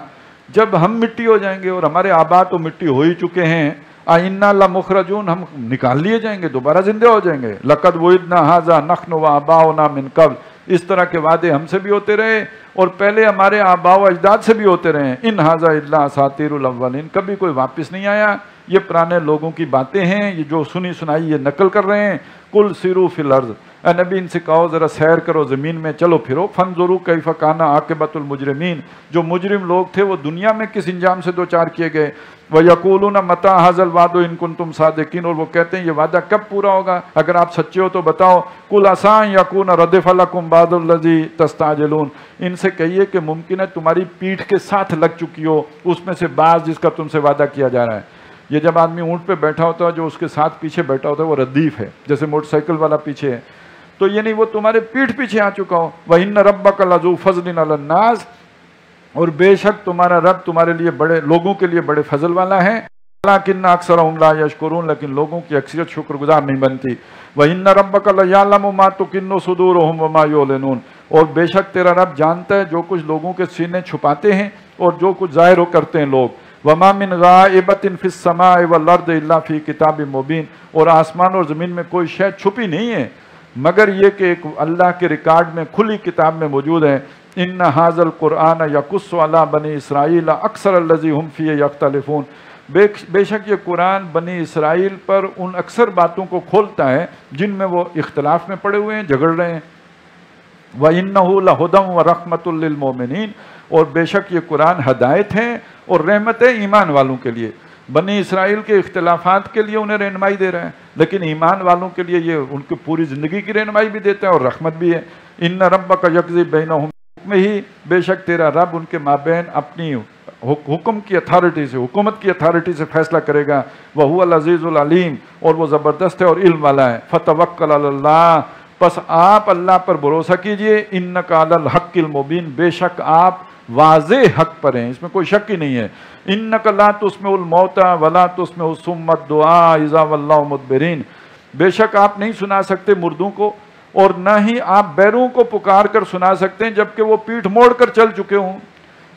جب ہم مٹی ہو جائیں گے اور ہمارے آبا تو مٹی ہو ہی چکے ہیں، انا لمخرجون، ہم نکال لیے جائیں گے، دوبارہ زندہ ہو جائیں گے۔ لقد وعدنا ھذا نحن وآباؤنا من قبل، اس طرح کے وعدے ہم سے بھی ہوتے رہے اور پہلے ہمارے آباء و اجداد سے بھی ہوتے رہے۔ ان ھذا الا اساطیر الاولین، کبھی کوئی واپس نہیں آیا، یہ پرانے لوگوں کی باتیں ہیں، یہ جو سنی سنائی یہ نقل کر رہے ہیں۔ قل سیروا فی الارض، اے نبی ان سے کہو ذرا سیر کرو زمین میں، چلو پھرو، فانظروا کیف کان عاقبۃ المجرمین، جو مجرم لوگ تھے وہ دنیا میں کس انجام سے دوچار کیے گئے۔ وَيَقُولُونَ مَتَىٰ هَٰذَا الْوَعْدُ إِن كُنتُمْ صَادِقِينَ، اور وہ کہتے ہیں یہ وعدہ کب پورا ہوگا اگر آپ سچے ہو تو بتاؤ۔ قُلْ عَسَىٰ أَن يَكُونَ رَدِفَ لَكُمْ بَعْضُ الَّذِي تَسْتَعْجِلُونَ، ان سے کہیے کہ ممکن ہے تمہاری پیٹھ کے ساتھ لگ چکی ہو اس میں سے بعض جس کا تم سے وعدہ کیا جا رہا ہے۔ یہ جب آدمی اونٹ پہ بیٹھا ہوتا ہے جو اس کے ساتھ پیچھے بیٹھا ہوتا ہے وہ ردیف ہے، جیسے موٹر سائیکل والا پیچھے ہے، تو یعنی وہ تمہارے پیٹھ پیچھے آ چکا ہو۔ وَإِنَّ رَبَّكَ لَذُو فَضْلٍ عَلَى النَّاسِ، اور بے شک تمہارا رب تمہارے لیے بڑے لوگوں کے لیے بڑے فضل والا ہے، لیکن اکثرهم لا یشکرون، لیکن لوگوں کی اکثریت شکر گزار نہیں بنتی۔ وَإِنَّ رَبَّكَ لَيَعْلَمُ مَا تُكِنُّ صُدُورُهُمْ وَمَا يُعْلِنُونَ، اور بے شک تیرا رب جانتا ہے جو کچھ لوگوں کے سینے چھپاتے ہیں اور جو کچھ ظاہر کرتے ہیں لوگ۔ وَمَا مِنْ غَائِبَةٍ فِي السَّمَاءِ وَالْأَرْضِ إِلَّا فِي كِتَابٍ مُبِينٍ، اور آسمان اور زمین میں کوئی شے چھپی نہیں ہے مگر یہ کہ ایک اللہ کے ریکارڈ میں کھلی کتاب میں موجود ہے۔ ان ھذا القرآن یقص علی بنی اسرائیل اکثر الذی ہم فیہ یختلفون، بے شک یہ قرآن بنی اسرائیل پر ان اکثر باتوں کو کھولتا ہے جن میں وہ اختلاف میں پڑے ہوئے ہیں، جھگڑ رہے ہیں۔ وَإِنَّهُ لَهُدًى وَرَحْمَةٌ لِّلْمُؤْمِنِينَ، اور بے شک یہ قرآن ہدایت ہے اور رحمت ہے ایمان والوں کے لیے۔ بنی اسرائیل کے اختلافات کے لیے انہیں رہنمائی دے رہا ہے، لیکن ایمان والوں کے لیے یہ ان کی پوری زندگی کی رہنمائی بھی دیتا ہے اور رحمت بھی ہے۔ ان ربک یقضی بینہم میں ہی، بے شک تیرا رب ان کے مابین اپنی حکم کی اتھارٹی سے، حکومت کی اتھارٹی سے فیصلہ کرے گا۔ وَهُوَ الْعَزِيزُ الْعَلِيمُ، اور وہ زبردست ہے اور علم والا ہے۔ فَتَوَكَّلْ عَلَى اللَّهِ، پس آپ اللہ پر بھروسہ کیجئے۔ إِنَّكَ عَلَى الْحَقِّ الْمُبِينِ، بے شک آپ واضح حق پر ہیں، اس میں کوئی شک ہی نہیں ہے۔ إِنَّكَ لَا تُسْمِعُ الْمَوْتَىٰ وَلَا تُسْمِعُ الصُّمَّ الدُّعَاءَ إِذَا وَلَّوْا مُدْبِرِينَ، بے شک آپ نہیں سنا سکتے مردوں کو اور نہ ہی آپ بیروں کو پکار کر سنا سکتے ہیں جبکہ وہ پیٹھ موڑ کر چل چکے ہوں۔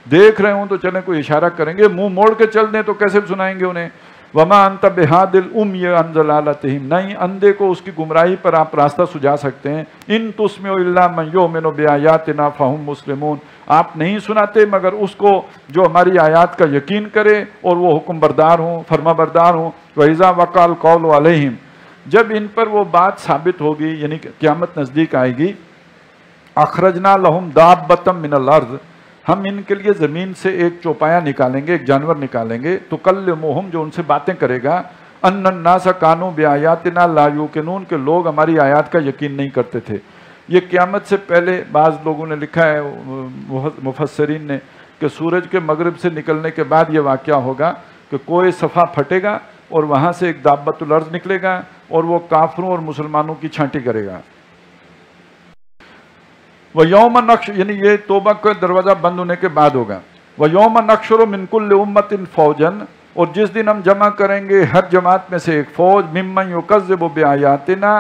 دیکھ رہے ہوں تو چلیں کوئی اشارہ کریں گے، منہ موڑ کے چل دیں تو کیسے سنائیں گے انہیں۔ وَمَا أَنْتَ بِهَادِ الْأُمِّيَّ عَنْ ضَلَالَتِهِمْ، نہیں اندھے کو اس کی گمراہی پر آپ راستہ سجا سکتے ہیں۔ إِن تُسْمِعُ إِلَّا مَن يُؤْمِنُ بِآيَاتِنَا فَهُمْ مُسْلِمُونَ، آپ نہیں سناتے مگر اس کو جو ہماری آیات کا یقین کرے اور وہ حکم بردار ہوں، فرما بردار ہوں۔ وَإِذَا وَقَعَ الْقَوْلُ عَلَيْهِمْ، جب ان پر وہ بات ثابت ہوگی یعنی کہ قیامت نزدیک آئے گی، اخرجنا لہم دابۃ من الارض، ہم ان کے لیے زمین سے ایک چوپایا نکالیں گے، ایک جانور نکالیں گے، تکلمہم، جو ان سے باتیں کرے گا، ان الناس کانوا بآیاتنا لا یوقنون، کہ لوگ ہماری آیات کا یقین نہیں کرتے تھے۔ یہ قیامت سے پہلے بعض لوگوں نے لکھا ہے، مفسرین نے، کہ سورج کے مغرب سے نکلنے کے بعد یہ واقعہ ہوگا کہ کوئی صفحہ پھٹے گا اور وہاں سے ایک دابۃ الارض نکلے گا اور وہ کافروں اور مسلمانوں کی چھانٹی کرے گا۔ وَيَوْمَ نَحْشُرُ، یعنی یہ توبہ کا دروازہ بند ہونے کے بعد ہوگا۔ وَيَوْمَ نَحْشُرُ مِنْ كُلِّ أُمَّةٍ فَوْجًا، اور جس دن ہم جمع کریں گے ہر جماعت میں سے ایک فوج، مِمَّن يُكَذِّبُ بِآيَاتِنَا،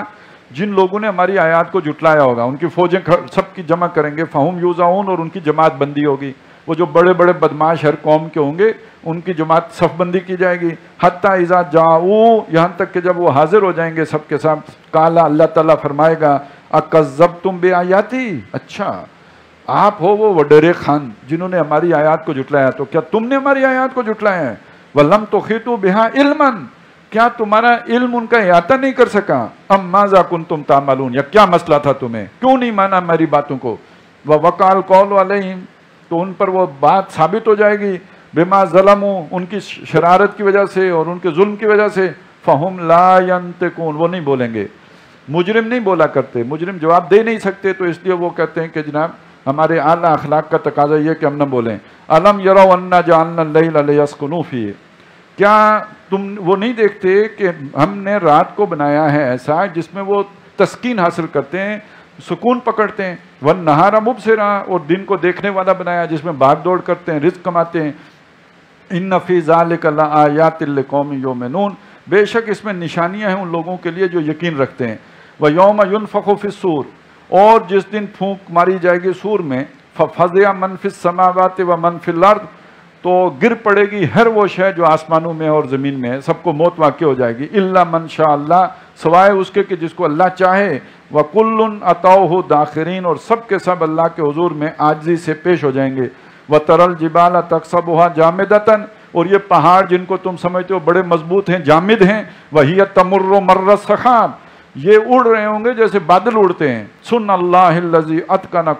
جن لوگوں نے ہماری آیات کو جھٹلایا ہوگا، ان کی فوجیں سب کی جمع کریں گے، فَهُمْ يُوزَعُونَ، اور ان کی جماعت بندی ہوگی۔ وہ جو بڑے بڑے بدماش ہر قوم کے ہوں گے ان کی جماعت صف بندی کی جائے گی۔ حتیٰ اذا جاؤ، یہاں تک کہ جب وہ حاضر ہو جائیں گے سب کے ساتھ، قال، اللہ تعالیٰ فرمائے گا، اکذبتم بآیاتی، اچھا آپ ہو وہ وڈیرے خان جنہوں نے ہماری آیات کو جھٹلایا، تو کیا تم نے ہماری آیات کو جھٹلایا ہے؟ وَلَمْ تُحِيطُوا بِهَا عِلْمًا، کیا تمہارا علم ان کا احاطہ نہیں کر سکا؟ ام ماذا کنتم تعملون، یا کیا مسئلہ تھا تمہیں، کیوں نہیں مانا ہماری باتوں کو؟ وَوَقَعَ الْقَوْلُ عَلَيْهِمْ، تو ان پر وہ بات ثابت ہو جائے گی، بما ظلموا، ان کی شرارت کی وجہ سے اور ان کے ظلم کی وجہ سے، فہم لا ینطقون، وہ نہیں بولیں گے۔ مجرم نہیں بولا کرتے، مجرم جواب دے نہیں سکتے، تو اس لیے وہ کہتے ہیں کہ جناب ہمارے اعلیٰ اخلاق کا تقاضا یہ کہ ہم نہ بولیں۔ الم یروا انا جعلنا اللیل لیسکنوا فیہ، کیا تم وہ نہیں دیکھتے کہ ہم نے رات کو بنایا ہے ایسا جس میں وہ تسکین حاصل کرتے ہیں، سکون پکڑتے ہیں، والنہار مبصرا، اور دن کو دیکھنے والا بنایا جس میں بھاگ دوڑ کرتے ہیں، رزق کماتے ہیں۔ ان فی ذلک لآیات لقوم یؤمنون، بے شک اس میں نشانیاں ہیں ان لوگوں کے لیے جو یقین رکھتے ہیں۔ ویوم ینفخ فی الصور، اور جس دن پھونک ماری جائے گی سور میں، ففزع من فی السماوات ومن فی الارض، تو گر پڑے گی ہر وہ شے جو آسمانوں میں اور زمین میں ہے، سب کو موت واقع ہو جائے گی، الا من شاء اللہ، سوائے اس کے کہ جس کو اللہ چاہے، وکل اتوہ داخرین، اور سب کے سب اللہ کے حضور میں عاجزی سے پیش ہو جائیں گے۔ وترى الجبال تحسبها جامدة، اور یہ پہاڑ جن کو تم سمجھتے ہو بڑے مضبوط ہیں، جامد ہیں، وهي تمر مر السحاب، یہ اڑ رہے ہوں گے جیسے بادل اڑتے ہیں۔ سن اللہ الذی اتقن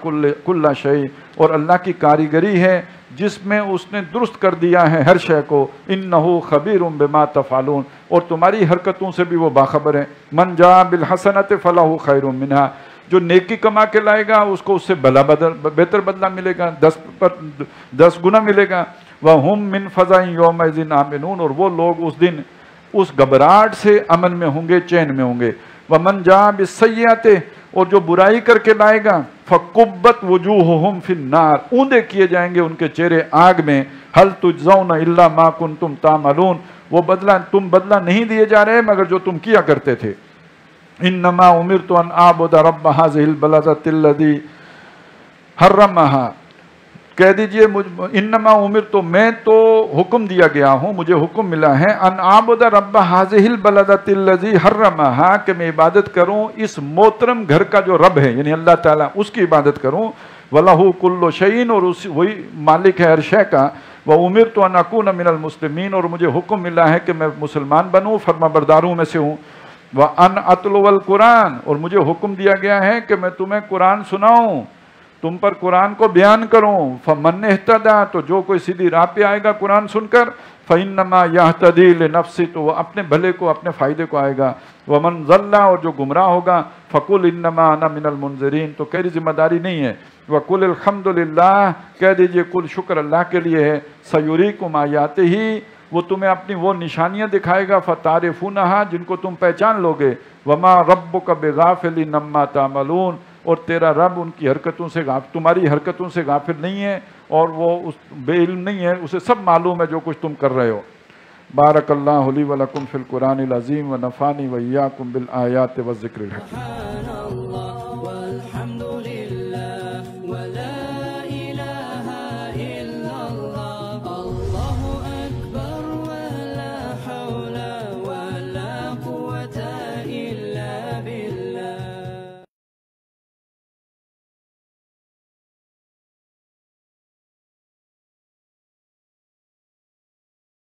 کل شیء، اور اللہ کی کاریگری ہے جس میں اس نے درست کر دیا ہے ہر شے کو، انہ خبیر بما تفعلون، اور تمہاری حرکتوں سے بھی وہ باخبر ہے۔ من جاء بالحسنۃ فلہ خیر منہا، جو نیکی کما کے لائے گا اس کو اس سے بہتر بدلہ ملے گا، 10 گنا ملے گا۔ وَهُمْ مِنْ فَزَعٍ يَوْمَئِذٍ آمِنُونَ، اور وہ لوگ اس دن اس گھبراہٹ سے امن میں ہوں گے، چین میں ہوں گے۔ وَمَنْ جَاءَ بِالسَّيِّئَةِ، اور جو برائی کر کے لائے گا، فَكُبَّتْ وُجُوهُهُمْ فِي النَّارِ، اوندے کیے جائیں گے ان کے چہرے آگ میں۔ هَلْ تُجْزَوْنَ إِلَّا مَا كُنْتُمْ تَعْمَلُونَ، وہ تم بدلہ نہیں دیے جا رہے مگر جو تم کیا کرتے تھے۔ انما امرت ان اعبد رب هذه البلدة الذي حرمها، کہہ دیجئے انما امرت، میں تو حکم دیا گیا ہوں، مجھے حکم ملا ہے، ان اعبد رب هذه البلدة الذي حرمها، کہ میں عبادت کروں اس محترم گھر کا جو رب ہے یعنی اللہ تعالیٰ، اس کی عبادت کروں۔ وَلَهُ كُلُّ شَيْءٍ، اور وہی مالک ہے ہر شے کا۔ وَأُمِرْتُ أَنْ أَكُونَ مِنَ الْمُسْلِمِينَ، اور مجھے حکم ملا ہے کہ میں مسلمان بنوں، فرما برداروں میں سے ہوں۔ وَأَنْ أَتْلُوَ الْقُرْآنَ، اور مجھے حکم دیا گیا ہے کہ میں تمہیں قرآن سناؤں، تم پر قرآن کو بیان کروں۔ فَمَنْ اهْتَدَىٰ، تو جو کوئی سیدھی راہ پہ آئے گا قرآن سن کر، فَإِنَّمَا يَهْتَدِي لِنَفْسِهِ، تو وہ اپنے بھلے کو، اپنے فائدے کو آئے گا۔ وَمَنْ ضَلَّ، اور جو گمراہ ہوگا، فَقُلْ إِنَّمَا أَنَا مِنَ الْمُنذِرِينَ، تو کہہ ذمہ داری نہیں ہے۔ وَقُلِ الْحَمْدُ لِلَّهِ، کہہ دیجئے کل شکر اللہ کے لیے ہے۔ سَيُرِيكُمْ آيَاتِهِ، وہ تمہیں اپنی وہ نشانیاں دکھائے گا، فَتَعْرِفُونَهَا، جن کو تم پہچان لوگے۔ وَمَا رَبُّكَ بِغَافِلٍ عَمَّا تَعْمَلُونَ، اور تیرا رب ان کی حرکتوں سے تمہاری حرکتوں سے غافل نہیں ہے، اور وہ بے علم نہیں ہے، اسے سب معلوم ہے جو کچھ تم کر رہے ہو۔ بارک اللہ لی و لکم فی القرآن العظیم و نفعنی و ایاکم بالآیات والذکر الحکیم۔